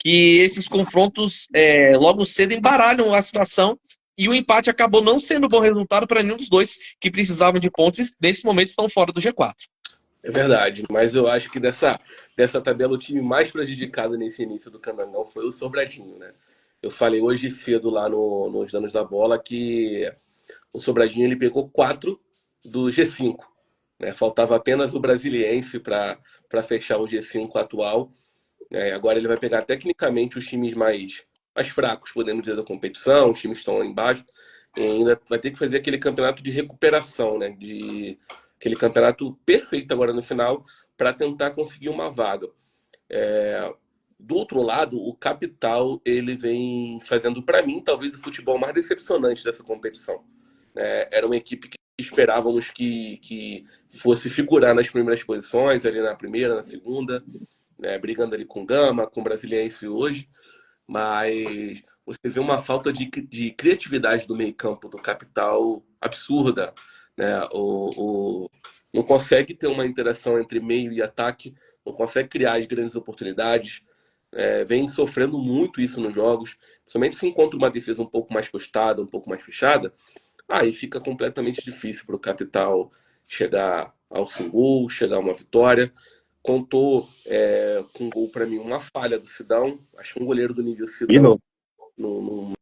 que esses confrontos logo cedo embaralham a situação e o empate acabou não sendo um bom resultado para nenhum dos dois que precisavam de pontos e nesse momento estão fora do G4. É verdade, mas eu acho que dessa tabela o time mais prejudicado nesse início do Candangão foi o Sobradinho, né? Eu falei hoje cedo lá nos Danos da Bola que o Sobradinho ele pegou 4 do G5, né? Faltava apenas o Brasiliense para fechar o G5 atual. Agora ele vai pegar tecnicamente os times mais fracos, podemos dizer, da competição, os times que estão lá embaixo, e ainda vai ter que fazer aquele campeonato de recuperação, né? Aquele campeonato perfeito agora no final, para tentar conseguir uma vaga. Do outro lado, o Capital ele vem fazendo, para mim, talvez o futebol mais decepcionante dessa competição. Era uma equipe que esperávamos que fosse figurar nas primeiras posições, ali na primeira, na segunda, brigando ali com o Gama, com o Brasiliense hoje, mas você vê uma falta de criatividade do meio-campo do Capital absurda, né? Não consegue ter uma interação entre meio e ataque, não consegue criar as grandes oportunidades, vem sofrendo muito isso nos jogos, principalmente se encontra uma defesa um pouco mais postada, um pouco mais fechada, aí fica completamente difícil para o Capital chegar ao gol, chegar a uma vitória. Contou com gol, para mim, uma falha do Sidão. Acho que um goleiro do nível Sidão não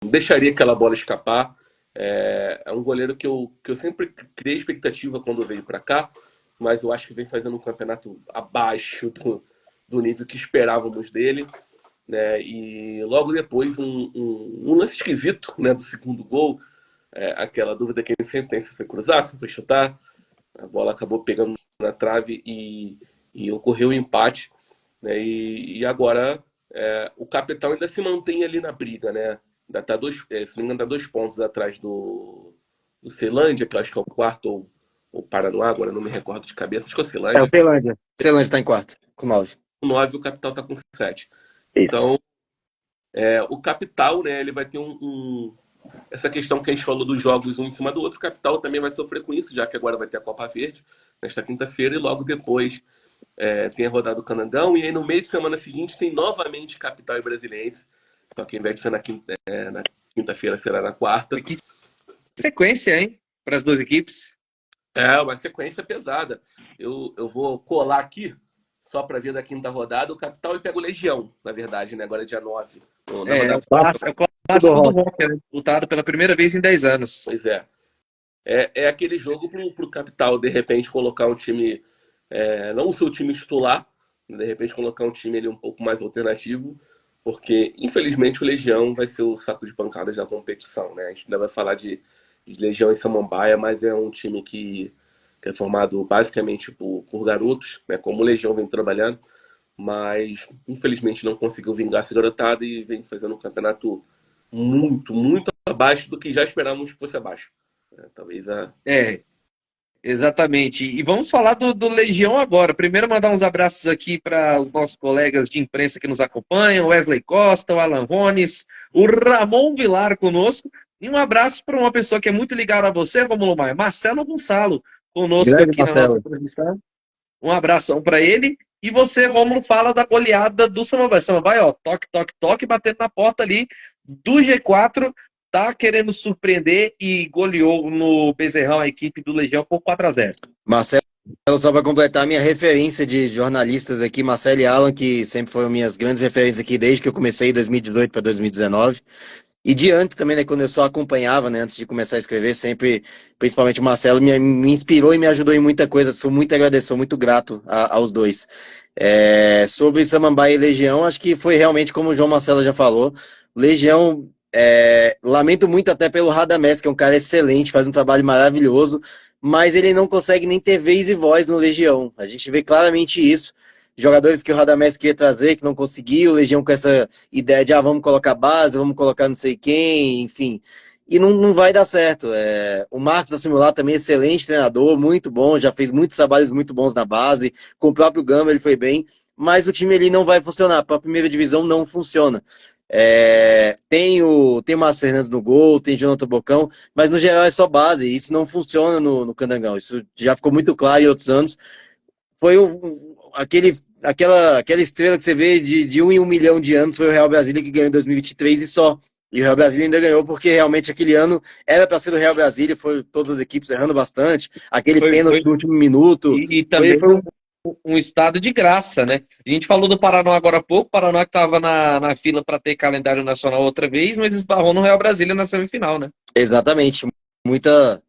deixaria aquela bola escapar. É um goleiro que eu sempre criei expectativa quando veio para cá, mas eu acho que vem fazendo um campeonato abaixo do nível que esperávamos dele, né? E logo depois um lance esquisito, né, do segundo gol, aquela dúvida que a gente sempre tem se foi cruzar, se foi chutar, a bola acabou pegando na trave e ocorreu o empate, né? E agora o Capital ainda se mantém ali na briga, né? Ainda tá se não me engano, tá 2 pontos atrás do Ceilândia, que eu acho que é o quarto, ou Paranoá, agora não me recordo de cabeça, acho que é o Ceilândia. o Ceilândia. O Ceilândia está em quarto, com 9. Com 9, o Capital tá com 7. Isso. Então, o Capital, né, ele vai ter essa questão que a gente falou dos jogos um em cima do outro. O Capital também vai sofrer com isso, já que agora vai ter a Copa Verde nesta quinta-feira e logo depois tem a rodada do Candangão, e aí no meio de semana seguinte tem novamente Capital e Brasiliense, só que ao invés de ser na quinta-feira será na quarta. Que sequência, hein? Para as duas equipes. Uma sequência pesada. Eu vou colar aqui só para ver da quinta rodada o Capital e pega o Legião, na verdade, né? Agora é dia 9. É o clássico do Rock, né? Disputado pela primeira vez em 10 anos. Pois é. É aquele jogo pro Capital, de repente, colocar um time, não o seu time titular, de repente colocar um time ali um pouco mais alternativo, porque, infelizmente, o Legião vai ser o saco de pancadas da competição, né? A gente ainda vai falar de Legião e Samambaia, mas é um time que é formado basicamente por garotos, né? Como o Legião vem trabalhando, mas, infelizmente, não conseguiu vingar essa garotada e vem fazendo um campeonato muito, muito abaixo do que já esperávamos que fosse abaixo. Talvez exatamente. E vamos falar do Legião agora. Primeiro mandar uns abraços aqui para os nossos colegas de imprensa que nos acompanham, Wesley Costa, o Alan Rones, o Ramon Vilar conosco, e um abraço para uma pessoa que é muito ligada a você, Romulo Maia, Marcelo Gonçalo, conosco Grande aqui na nossa transmissão. Um abração para ele. E você, Romulo, fala da goleada do Samambaia. Samambaia, ó, toque, toque, toque, batendo na porta ali do G4. tá querendo surpreender e goleou no Bezerrão a equipe do Legião por 4-0. Marcelo, só para completar, minha referência de jornalistas aqui, Marcelo e Alan, que sempre foram minhas grandes referências aqui desde que eu comecei em 2018 para 2019. E de antes também, né, quando eu só acompanhava, né, antes de começar a escrever, sempre, principalmente o Marcelo, me inspirou e me ajudou em muita coisa. Sou muito agradecido, muito grato aos dois. Sobre Samambaia e Legião, acho que foi realmente como o João Marcelo já falou. Legião, lamento muito até pelo Radamés, que é um cara excelente, faz um trabalho maravilhoso, mas ele não consegue nem ter vez e voz no Legião. A gente vê claramente isso. Jogadores que o Radamés queria trazer, que não conseguiu, o Legião com essa ideia de vamos colocar base, vamos colocar não sei quem, enfim. E não vai dar certo. O Marcos Assimilar também é excelente treinador, muito bom, já fez muitos trabalhos muito bons na base, com o próprio Gama ele foi bem, mas o time ali não vai funcionar, para a primeira divisão não funciona. Tem o Márcio Fernandes no gol, tem Jonathan Bocão, mas no geral é só base, e isso não funciona no Candangão, isso já ficou muito claro em outros anos. Foi aquela estrela que você vê de 1 em 1 milhão de anos, foi o Real Brasília que ganhou em 2023 e só. E o Real Brasília ainda ganhou porque realmente aquele ano era para ser do Real Brasília, foi todas as equipes errando bastante, aquele pênalti no último minuto. E também foi um estado de graça, né? A gente falou do Paraná agora há pouco, o Paraná que estava na fila para ter calendário nacional outra vez, mas esbarrou no Real Brasília na semifinal, né? Exatamente, muita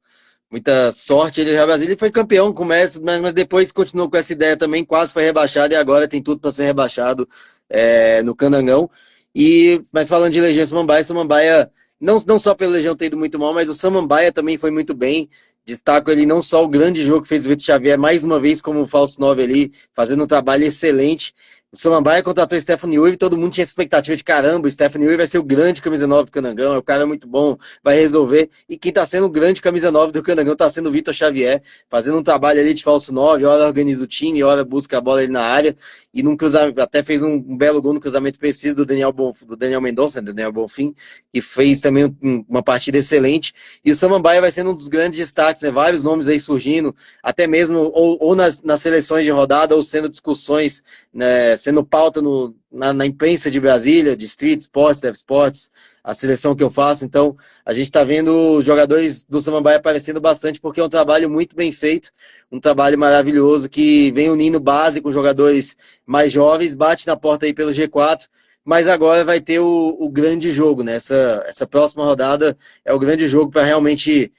sorte. Ele, o Real Brasília foi campeão com o Messi, mas depois continuou com essa ideia também, quase foi rebaixado e agora tem tudo para ser rebaixado no Candangão. Mas falando de Legião e Samambaia, não só pelo Legião ter ido muito mal, mas o Samambaia também foi muito bem. Destaco ele não só o grande jogo que fez o Vitor Xavier, mais uma vez como falso 9 ali, fazendo um trabalho excelente. O Samambaia contratou o Stephanie Uri, todo mundo tinha expectativa de caramba, o Stephanie Uri vai ser o grande camisa 9 do Candangão, é um cara muito bom, vai resolver. E quem tá sendo o grande camisa 9 do Candangão tá sendo o Vitor Xavier, fazendo um trabalho ali de falso 9, hora organiza o time, hora busca a bola ali na área, e num cruzamento, até fez um belo gol no cruzamento preciso do Daniel Mendonça, do Daniel Bonfim, que fez também uma partida excelente. E o Samambaia vai sendo um dos grandes destaques, né? Vários nomes aí surgindo, até mesmo ou nas seleções de rodada, ou sendo discussões, né, sendo pauta na imprensa de Brasília, Distrito, Sports, Dev Sports, a seleção que eu faço. Então, a gente está vendo os jogadores do Samambaia aparecendo bastante, porque é um trabalho muito bem feito, um trabalho maravilhoso, que vem unindo base com jogadores mais jovens, bate na porta aí pelo G4, mas agora vai ter o grande jogo, né? Essa próxima rodada é o grande jogo para realmente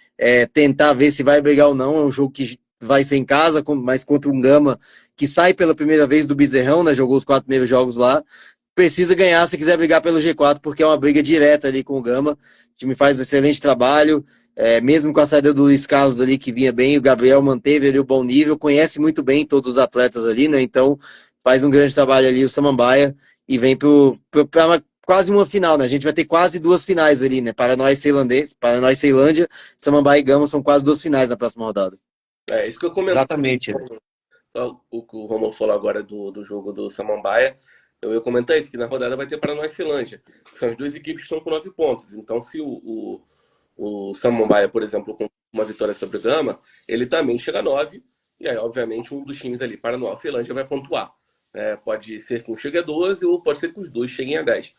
tentar ver se vai brigar ou não. É um jogo que vai ser em casa, mas contra um Gama que sai pela primeira vez do Bezerrão, né? Jogou os 4 primeiros jogos lá. Precisa ganhar se quiser brigar pelo G4, porque é uma briga direta ali com o Gama. O time faz um excelente trabalho, mesmo com a saída do Luiz Carlos ali, que vinha bem, o Gabriel manteve ali o bom nível, conhece muito bem todos os atletas ali, né? Então faz um grande trabalho ali o Samambaia e vem para quase uma final, né? A gente vai ter quase 2 finais ali, né? Paraná e Ceilândia, Samambaia e Gama são quase 2 finais na próxima rodada. Isso que eu comentei. Exatamente. O que o Romulo falou agora do jogo do Samambaia, eu ia comentar isso, que na rodada vai ter Paraná e Ceilândia. São as 2 equipes que estão com 9 pontos. Então, se o Samambaia, por exemplo, com uma vitória sobre o Gama, ele também chega a 9, e aí, obviamente, um dos times ali, Paraná ou Ceilândia, vai pontuar. Pode ser que um chegue a 12 ou pode ser que os 2 cheguem a 10.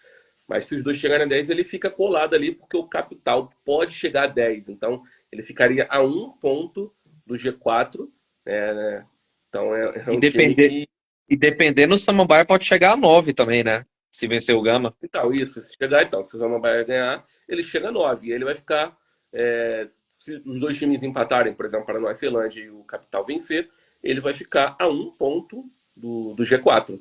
Mas se os 2 chegarem a 10, ele fica colado ali, porque o Capital pode chegar a 10. Então, ele ficaria a 1 ponto do G4, né? Então, é um time que... E dependendo, o Samambaia pode chegar a 9 também, né? Se vencer o Gama. Então, isso. Se o Samambaia ganhar, ele chega a 9. E ele vai ficar... se os 2 times empatarem, por exemplo, Paraná e Ceilândia, e o Capital vencer, ele vai ficar a 1 ponto do G4.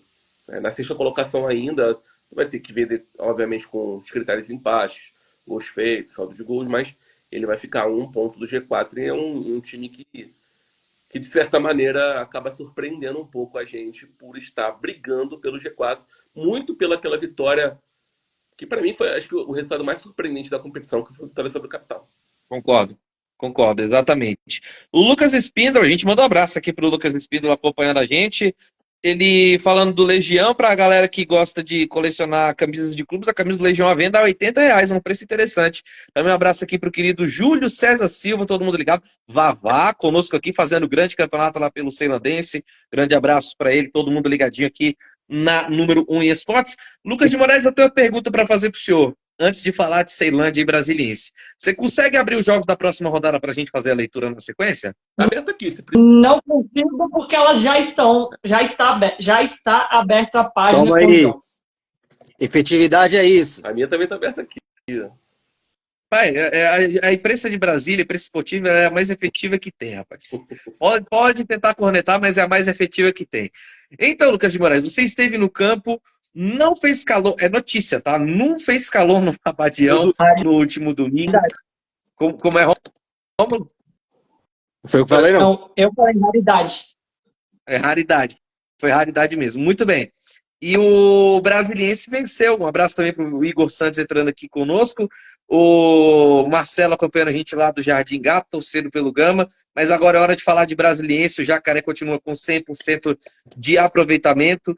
Na 6ª colocação ainda, vai ter que ver, obviamente, com os critérios de empate, gols feitos, saldo de gols, mas ele vai ficar a 1 ponto do G4. E é um time que, de certa maneira, acaba surpreendendo um pouco a gente por estar brigando pelo G4, muito pela aquela vitória que, para mim, foi, acho que, o resultado mais surpreendente da competição, que foi a vitória sobre o Capital. Concordo, exatamente. O Lucas Espíndola, a gente mandou um abraço aqui pro Lucas Espíndola acompanhando a gente. Ele falando do Legião, para a galera que gosta de colecionar camisas de clubes, a camisa do Legião à venda a R$80, um preço interessante. Também um abraço aqui para o querido Júlio César Silva, todo mundo ligado. Vavá, conosco aqui, fazendo grande campeonato lá pelo Ceilandense. Grande abraço para ele, todo mundo ligadinho aqui na número 1 em esportes. Lucas de Moraes, eu tenho uma pergunta para fazer para o senhor, antes de falar de Ceilândia e Brasiliense. Você consegue abrir os jogos da próxima rodada para a gente fazer a leitura na sequência? Tá aberto aqui. Não consigo porque elas já está aberta a página Toma com os aí. jogos. Efetividade é isso. A minha também tá aberta aqui. Pai, a imprensa de Brasília, a imprensa esportiva, é a mais efetiva que tem, rapaz. Pode tentar cornetar, mas é a mais efetiva que tem. Então, Lucas de Moraes, você esteve no campo, não fez calor, é notícia, tá? Não fez calor no Abadião no último domingo. Como é, Rômulo? Foi o que eu falei, não. Então, eu falei raridade. É raridade. Foi raridade mesmo. Muito bem. E o Brasiliense venceu. Um abraço também para o Igor Santos entrando aqui conosco. O Marcelo acompanhando a gente lá do Jardim Gato, torcendo pelo Gama. Mas agora é hora de falar de Brasiliense. O Jacaré continua com 100% de aproveitamento.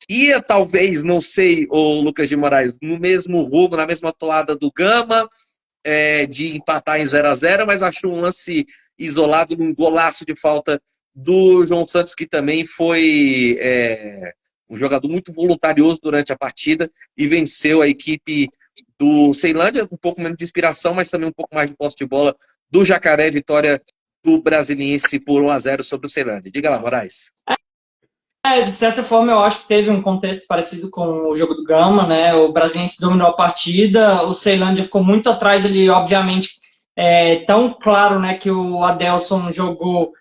Ia talvez, não sei, o Lucas de Moraes, no mesmo rumo, na mesma toada do Gama, de empatar em 0-0, mas achou um lance isolado num golaço de falta do João Santos, que também foi um jogador muito voluntarioso durante a partida e venceu a equipe do Ceilândia, um pouco menos de inspiração, mas também um pouco mais de posse de bola do Jacaré, vitória do Brasiliense por 1-0 sobre o Ceilândia. Diga lá, Moraes. De certa forma, eu acho que teve um contexto parecido com o jogo do Gama, né? O Brasiliense dominou a partida, o Ceilândia ficou muito atrás ali, obviamente, tão claro, né, que o Adelson jogou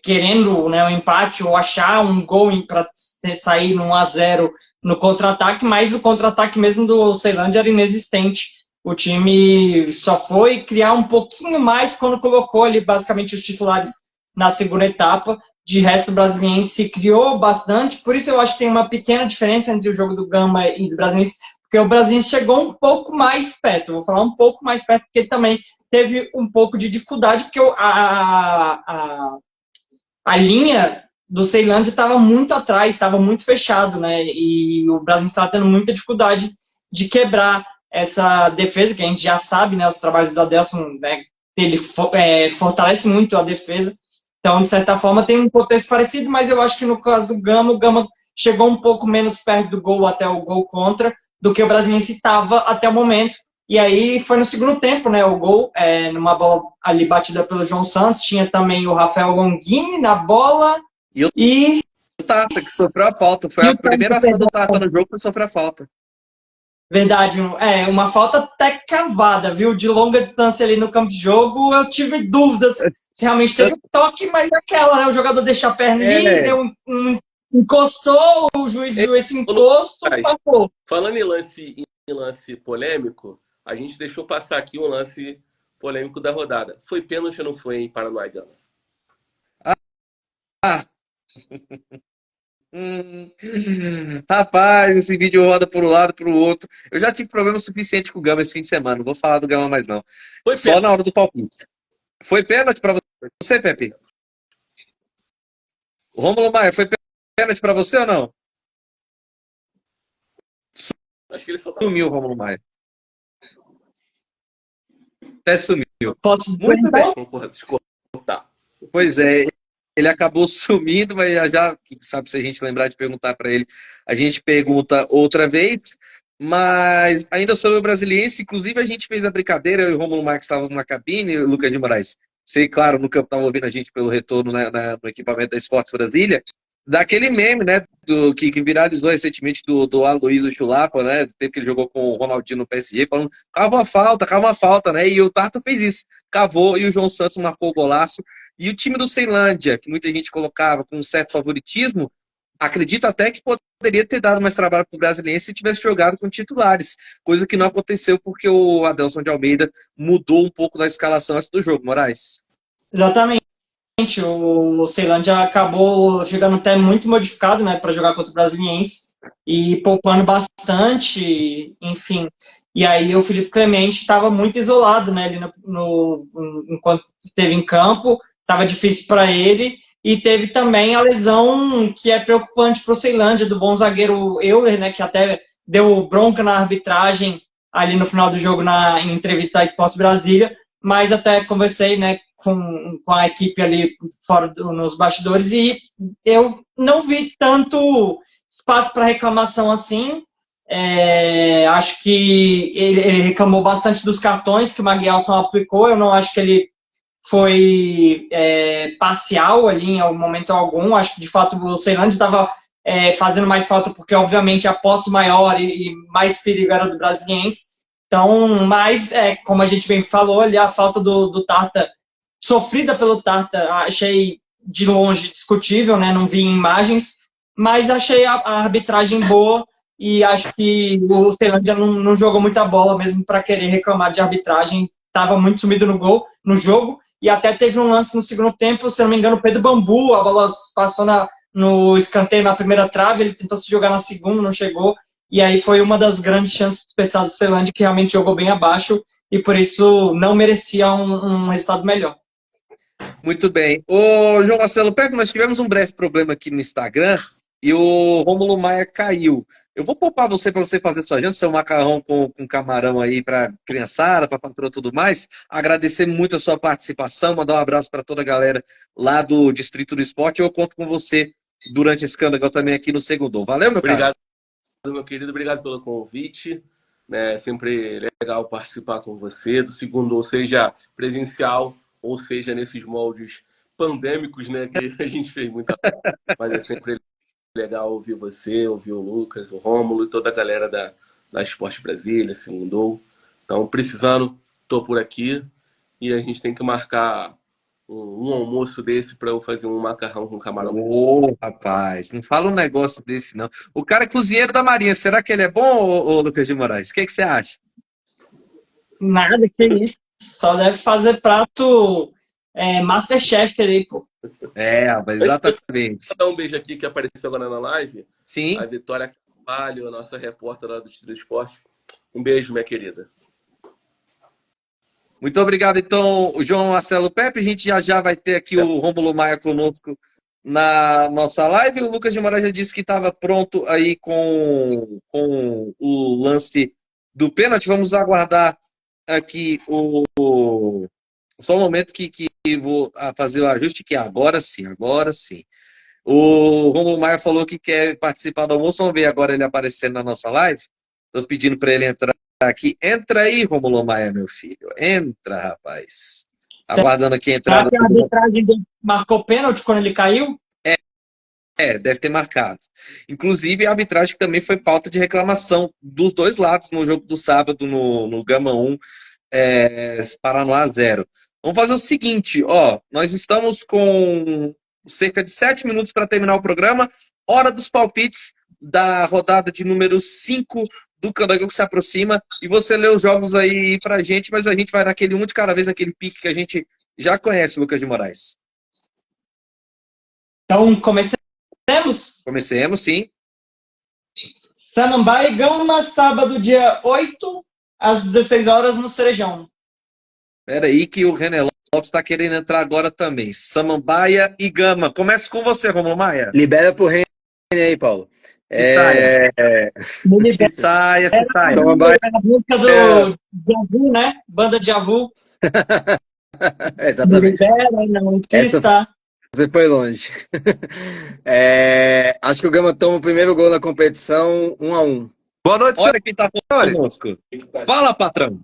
querendo, né, um empate ou achar um gol para sair no 1-0 no contra-ataque, mas o contra-ataque mesmo do Ceilândia era inexistente. O time só foi criar um pouquinho mais quando colocou ali basicamente os titulares na segunda etapa. De resto, o Brasiliense criou bastante, por isso eu acho que tem uma pequena diferença entre o jogo do Gama e do Brasiliense, porque o Brasiliense chegou um pouco mais perto, eu vou falar um pouco mais perto, porque também teve um pouco de dificuldade, porque a linha do Ceilândia estava muito atrás, estava muito fechado, né? E o Brasiliense estava tendo muita dificuldade de quebrar essa defesa, que a gente já sabe, né? Os trabalhos do Adelson, né, ele fortalece muito a defesa. Então, de certa forma, tem um contexto parecido, mas eu acho que no caso do Gama, o Gama chegou um pouco menos perto do gol até o gol contra do que o Brasiliense estava até o momento. E aí foi no segundo tempo, né, o gol, numa bola ali batida pelo João Santos. Tinha também o Rafael Longini na bola. E o Tata, que sofreu a falta. Foi a primeira ação do Tata no jogo que sofreu a falta. Verdade, uma falta até cavada, viu? De longa distância ali no campo de jogo, eu tive dúvidas se realmente teve toque, mas aquela, né? O jogador deixa a perna ali, deu encostou, o juiz viu esse encosto, passou. Falando em lance polêmico, a gente deixou passar aqui um lance polêmico da rodada. Foi pênalti ou não foi em Paranoá e Gama? Rapaz, esse vídeo roda por um lado, por outro. Eu já tive problema suficiente com o Gama esse fim de semana. Não vou falar do Gama mais, não. Foi só na hora do palpite. Foi pênalti pra você, Pepe? Rômulo Maia, foi pênalti pra você ou não? Acho que ele só Sumiu o Rômulo Maia. Até sumiu. Posso muito bem. Tá. Pois é. Ele acabou sumindo, mas já, quem sabe, se a gente lembrar de perguntar para ele, a gente pergunta outra vez. Mas ainda sobre o Brasiliense, inclusive a gente fez a brincadeira, eu e o Rômulo Marques estávamos na cabine, o Lucas de Moraes, sei, claro, no campo estava ouvindo a gente pelo retorno no equipamento da Esportes Brasília, daquele meme, né, que viralizou recentemente do Aloysio Chulapa, né, do tempo que ele jogou com o Ronaldinho no PSG, falando, cava uma falta, né, e o Tata fez isso, cavou e o João Santos marcou o golaço. E o time do Ceilândia, que muita gente colocava com um certo favoritismo, acredito até que poderia ter dado mais trabalho para o Brasiliense se tivesse jogado com titulares, coisa que não aconteceu porque o Adelson de Almeida mudou um pouco da escalação antes do jogo, Moraes. Exatamente. O Ceilândia acabou chegando até muito modificado, né, para jogar contra o Brasiliense e poupando bastante, enfim. E aí o Felipe Clemente estava muito isolado, né, ali enquanto esteve em campo. Estava difícil para ele, e teve também a lesão que é preocupante para o Ceilândia, do bom zagueiro Euler, né, que até deu bronca na arbitragem ali no final do jogo em entrevista à Sport Brasília, mas até conversei, né, com a equipe ali fora nos bastidores, e eu não vi tanto espaço para reclamação assim. Acho que ele reclamou bastante dos cartões que o Maguielson aplicou. Eu não acho que ele foi parcial ali em momento algum. Acho que, de fato, o Ceilândia estava fazendo mais falta porque, obviamente, a posse maior e mais perigo era do Brasiliense. Então, mas, como a gente bem falou ali, a falta do Tarta, sofrida pelo Tarta, achei de longe discutível, né? Não vi em imagens, mas achei a arbitragem boa e acho que o Ceilândia não jogou muita bola mesmo para querer reclamar de arbitragem. Estava muito sumido no jogo e até teve um lance no segundo tempo, se não me engano, o Pedro Bambu, a bola passou no escanteio na primeira trave, ele tentou se jogar na segunda, não chegou. E aí foi uma das grandes chances desperdiçadas do Ceilândia, que realmente jogou bem abaixo e por isso não merecia um resultado melhor. Muito bem. Ô, João Marcelo Pepe, nós tivemos um breve problema aqui no Instagram e o Rômulo Maia caiu. Eu vou poupar você para você fazer sua janta, seu macarrão com camarão aí para criançada, para patroa e tudo mais. Agradecer muito a sua participação, mandar um abraço para toda a galera lá do Distrito do Esporte. Eu conto com você durante esse canal também aqui no Segundo. Valeu, meu cara? Obrigado, meu querido. Obrigado pelo convite. É sempre legal participar com você do Segundo, ou seja, presencial, ou seja, nesses moldes pandêmicos, né, que a gente fez muita coisa, mas é sempre legal ouvir você, ouvir o Lucas, o Rômulo e toda a galera da Esporte Brasília, Segundo. Então, precisando, tô por aqui e a gente tem que marcar um almoço desse para eu fazer um macarrão com camarão. Ô, rapaz, não fala um negócio desse, não. O cara é cozinheiro da Marinha, será que ele é bom, ô Lucas de Moraes? O que você acha? Nada, que isso. Só deve fazer prato Masterchef ali, pô. Rapaz, exatamente. Vou dar um beijo aqui que apareceu agora na live. Sim. A Vitória Carvalho, a nossa repórter lá do Distrito do Esporte. Um beijo, minha querida. Muito obrigado, então, João Marcelo Pepe. A gente já vai ter aqui o Rômulo Maia conosco na nossa live. O Lucas de Moraes já disse que estava pronto aí com o lance do pênalti. Vamos aguardar aqui só um momento que vou fazer o ajuste, que agora sim. O Rômulo Maia falou que quer participar do almoço. Vamos ver agora ele aparecendo na nossa live. Estou pedindo para ele entrar aqui. Entra aí, Rômulo Maia, meu filho. Entra, rapaz. Aguardando aqui a entrada. Será que a arbitragem marcou pênalti quando ele caiu? Deve ter marcado. Inclusive, a arbitragem também foi pauta de reclamação dos dois lados no jogo do sábado, no Gama 1, Paranoá 0. Vamos fazer o seguinte, nós estamos com cerca de 7 minutos para terminar o programa. Hora dos palpites da rodada de número 5 do Candango que se aproxima. E você lê os jogos aí pra gente, mas a gente vai naquele um de cada vez, naquele pique que a gente já conhece, Lucas de Moraes. Então, comecemos? Comecemos, sim. Samambaia e Gama, sábado, dia 8, às 16 horas, no Cerejão. Espera aí que o René Lopes está querendo entrar agora também. Samambaia e Gama. Começa com você, Romulo Maia. Libera pro René aí, Paulo. Se saia. Samambaia. A música do Djavu, né? Banda Djavu. Exatamente. Libera, não insista. Você foi longe. Acho que o Gama toma o primeiro gol na competição, 1-1. Boa noite, Olha quem está conosco. Fala, patrão.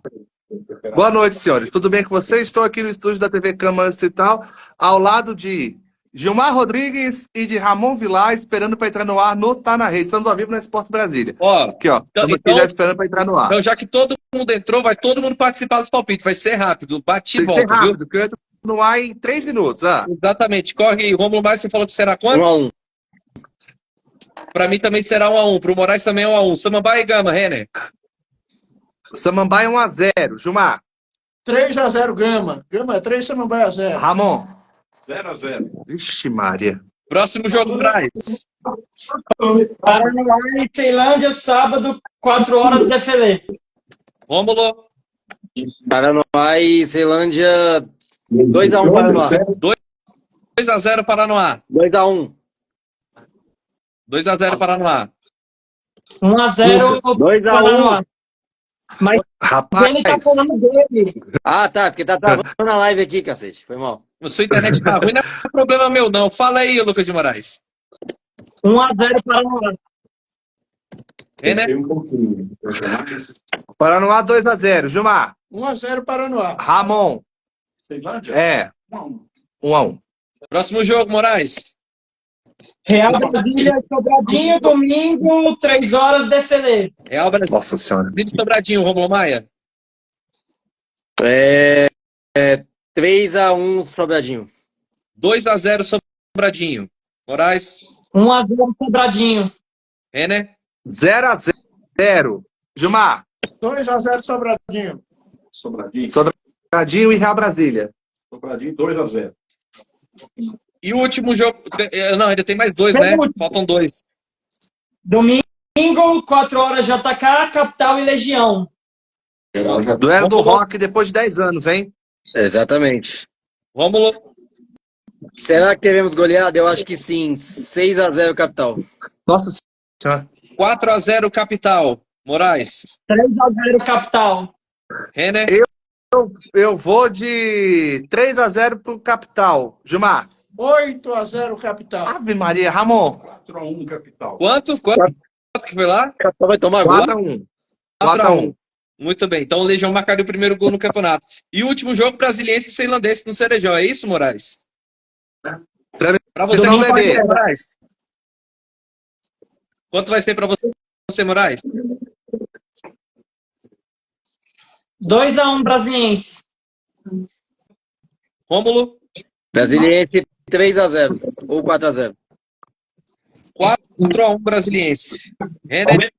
Boa noite, senhores. Tudo bem com vocês? Estou aqui no estúdio da TV Câmara Distrital, ao lado de Gilmar Rodrigues e de Ramon Vilar, esperando para entrar no ar no Tá na Rede. Estamos ao vivo na Esporte Brasília. Aqui, ó. Estamos aqui já esperando para entrar no ar. Então, já que todo mundo entrou, vai todo mundo participar dos palpites. Vai ser rápido. Bate e volta, Tem que ser rápido, porque eu entro no ar em 3 minutos. Exatamente. Corre aí. Romulo Maia, você falou que será quantos? 1-1. Para mim também será 1-1. Para o Moraes também é 1-1. Samambaia e Gama, Renner. Samambaia 1-0. Gilmar. 3-0 Gama. Gama 3, Samambaia 0. Ramon. 0-0. Vixe, Maria. Próximo jogo, Moraes. Paranoá e Ceilândia, sábado, 4 horas, DFL. Rômulo. Paranoá e Ceilândia, 2-1 Paranoá. 2-0 Paranoá. 2-1. 2-0 Paranoá. 1-0 Paranoá. Mas Rapaz. ele tá falando dele. Ah, tá, porque tá travando na live aqui, cacete. Foi mal. Sua internet tá ruim, não é problema meu, não. Fala aí, Lucas de Moraes. 1-0 Paranoá. Renner? Paranoá 2-0. Gilmar. 1-0 Paranoá. Ramon. Ceilândia? É. 1-1. Próximo jogo, Moraes. Real Brasília, Sobradinho, domingo, 3 horas, defender. Real Brasília Nossa Senhora. de Sobradinho, Rômulo Maia. 3-1 Sobradinho. 2-0 Sobradinho. Moraes. 1-0 Sobradinho. Renner? 0-0. Gilmar. 2-0 Sobradinho. Sobradinho e Real Brasília. Sobradinho 2-0. E o último jogo. Não, ainda tem mais 2, né? Faltam 2. Domingo, 4 horas, JK, Capital e Legião. Duelo do Rock depois de 10 anos, hein? Exatamente. Rômulo. Será que teremos goleada? Eu acho que sim. 6-0 Capital. Nossa Senhora. 4-0 Capital. Moraes. 3-0 Capital. Renner. Eu vou de 3-0 pro Capital. Gilmar. 8-0 Capital. Ave Maria. Ramon. 4-1 Capital. Quanto? Quanto que foi lá? Capital vai tomar gol. 4-1. 4-1. Muito bem. Então o Legião marcaria o primeiro gol no campeonato. E o último jogo, Brasiliense e Ceilandense no Cerejão. É isso, Moraes? Pra você, Transmissão quanto vai bebê. ser, Moraes? Quanto vai ser pra você, Moraes? 2-1 Brasiliense. Rômulo. Brasiliense 3-0 ou 4-0. 4-1 Brasiliense. Renner.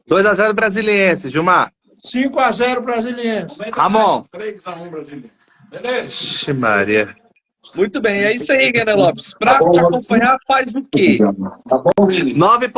2-0 Brasiliense. Gilmar. 5-0 Brasiliense. Ramon. 3-1 Brasiliense. Beleza? Ixi, Maria. Muito bem, é isso aí, Renner Lopes. Pra te acompanhar, faz o quê? 9.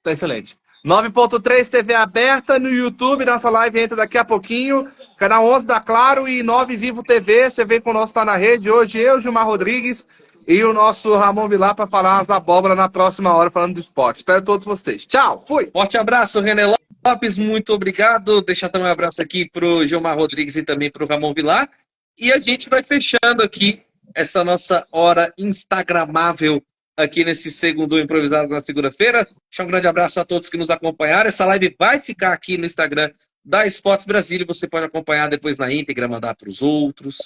Excelente. 9.3 TV aberta no YouTube. Nossa live entra daqui a pouquinho. Canal 11 da Claro e 9 Vivo TV. Você vem com o nosso Tá na Rede. Hoje eu, Gilmar Rodrigues e o nosso Ramon Vilar para falar as abóbora na próxima hora falando do esporte. Espero todos vocês. Tchau. Fui. Forte abraço, Renner Lopes. Muito obrigado. Deixar também um abraço aqui pro Gilmar Rodrigues e também pro Ramon Vilar. E a gente vai fechando aqui essa nossa hora instagramável aqui nesse segundo improvisado na segunda-feira. Deixar um grande abraço a todos que nos acompanharam. Essa live vai ficar aqui no Instagram da Esportes Brasília. Você pode acompanhar depois na íntegra, mandar para os outros.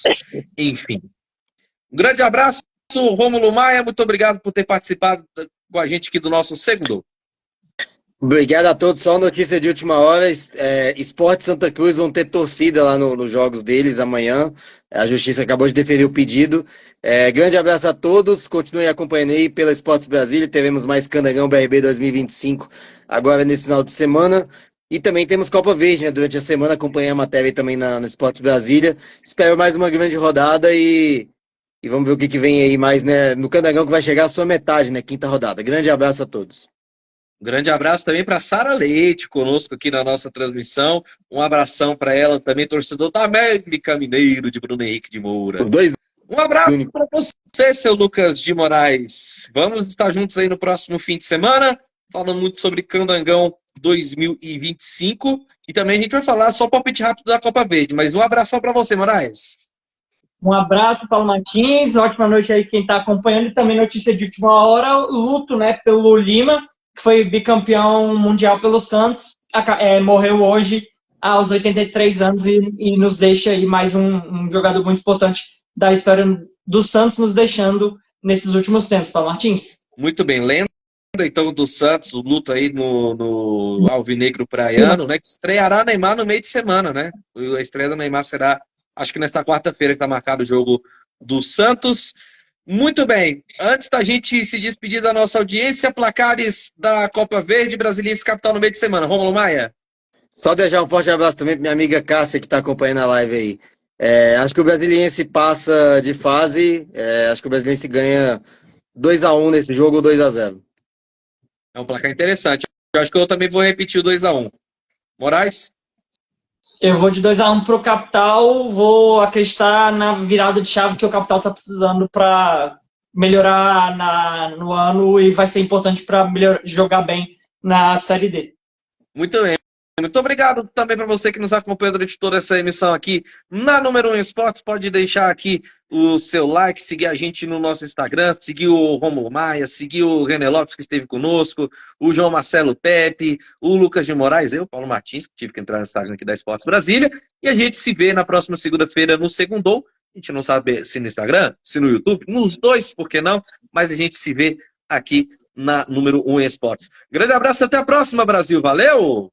Enfim. Um grande abraço, Rômulo Maia. Muito obrigado por ter participado com a gente aqui do nosso segundo. Obrigado a todos. Só notícia de última hora. Sport Santa Cruz vão ter torcida lá nos jogos deles amanhã. A Justiça acabou de deferir o pedido. Grande abraço a todos. Continuem acompanhando aí pela Esportes Brasília. Teremos mais Candangão BRB 2025 agora nesse final de semana. E também temos Copa Verde, né? Durante a semana. Acompanhei a matéria aí também na Esportes Brasília. Espero mais uma grande rodada e vamos ver o que vem aí mais, né? No Candangão, que vai chegar a sua metade, né? Quinta rodada. Grande abraço a todos. Um grande abraço também para Sara Leite, conosco aqui na nossa transmissão. Um abração para ela também, torcedor da América Mineiro de Bruno Henrique de Moura. Um abraço para você, seu Lucas de Moraes. Vamos estar juntos aí no próximo fim de semana, falando muito sobre Candangão 2025. E também a gente vai falar só palpite rápido da Copa Verde. Mas um abração para você, Moraes. Um abraço, Paulo Martins. Ótima noite aí quem está acompanhando. E também notícia de última hora, luto, né, pelo Lima, que foi bicampeão mundial pelo Santos, morreu hoje aos 83 anos e nos deixa aí mais um jogador muito importante da história do Santos, nos deixando nesses últimos tempos. Paulo Martins? Muito bem, lenda então do Santos, o luto aí no Alvinegro Praiano, né, que estreará Neymar no meio de semana, né? A estreia do Neymar será, acho que nessa quarta-feira que está marcado o jogo do Santos. Muito bem, antes da gente se despedir da nossa audiência, placares da Copa Verde, Brasiliense Capital no meio de semana. Rômulo Maia? Só deixar um forte abraço também para minha amiga Cássia, que está acompanhando a live aí. Acho que o Brasiliense passa de fase, acho que o Brasiliense ganha 2-1 nesse jogo ou 2-0. É um placar interessante. Eu acho que eu também vou repetir o 2-1. Moraes? Eu vou de 2-1 pro Capital, vou acreditar na virada de chave que o Capital está precisando para melhorar no ano e vai ser importante para jogar bem na Série D. Muito bem. Muito obrigado também para você que nos acompanha durante toda essa emissão aqui na Número 1 Esportes. Pode deixar aqui o seu like, seguir a gente no nosso Instagram, seguir o Rômulo Maia, seguir o René Lopes, que esteve conosco, o João Marcelo Pepe, o Lucas de Moraes, eu, Paulo Martins, que tive que entrar na estágio aqui da Esportes Brasília. E a gente se vê na próxima segunda-feira no Segundou. A gente não sabe se no Instagram, se no YouTube, nos dois, por que não? Mas a gente se vê aqui na Número 1 Esportes. Grande abraço, até a próxima, Brasil. Valeu!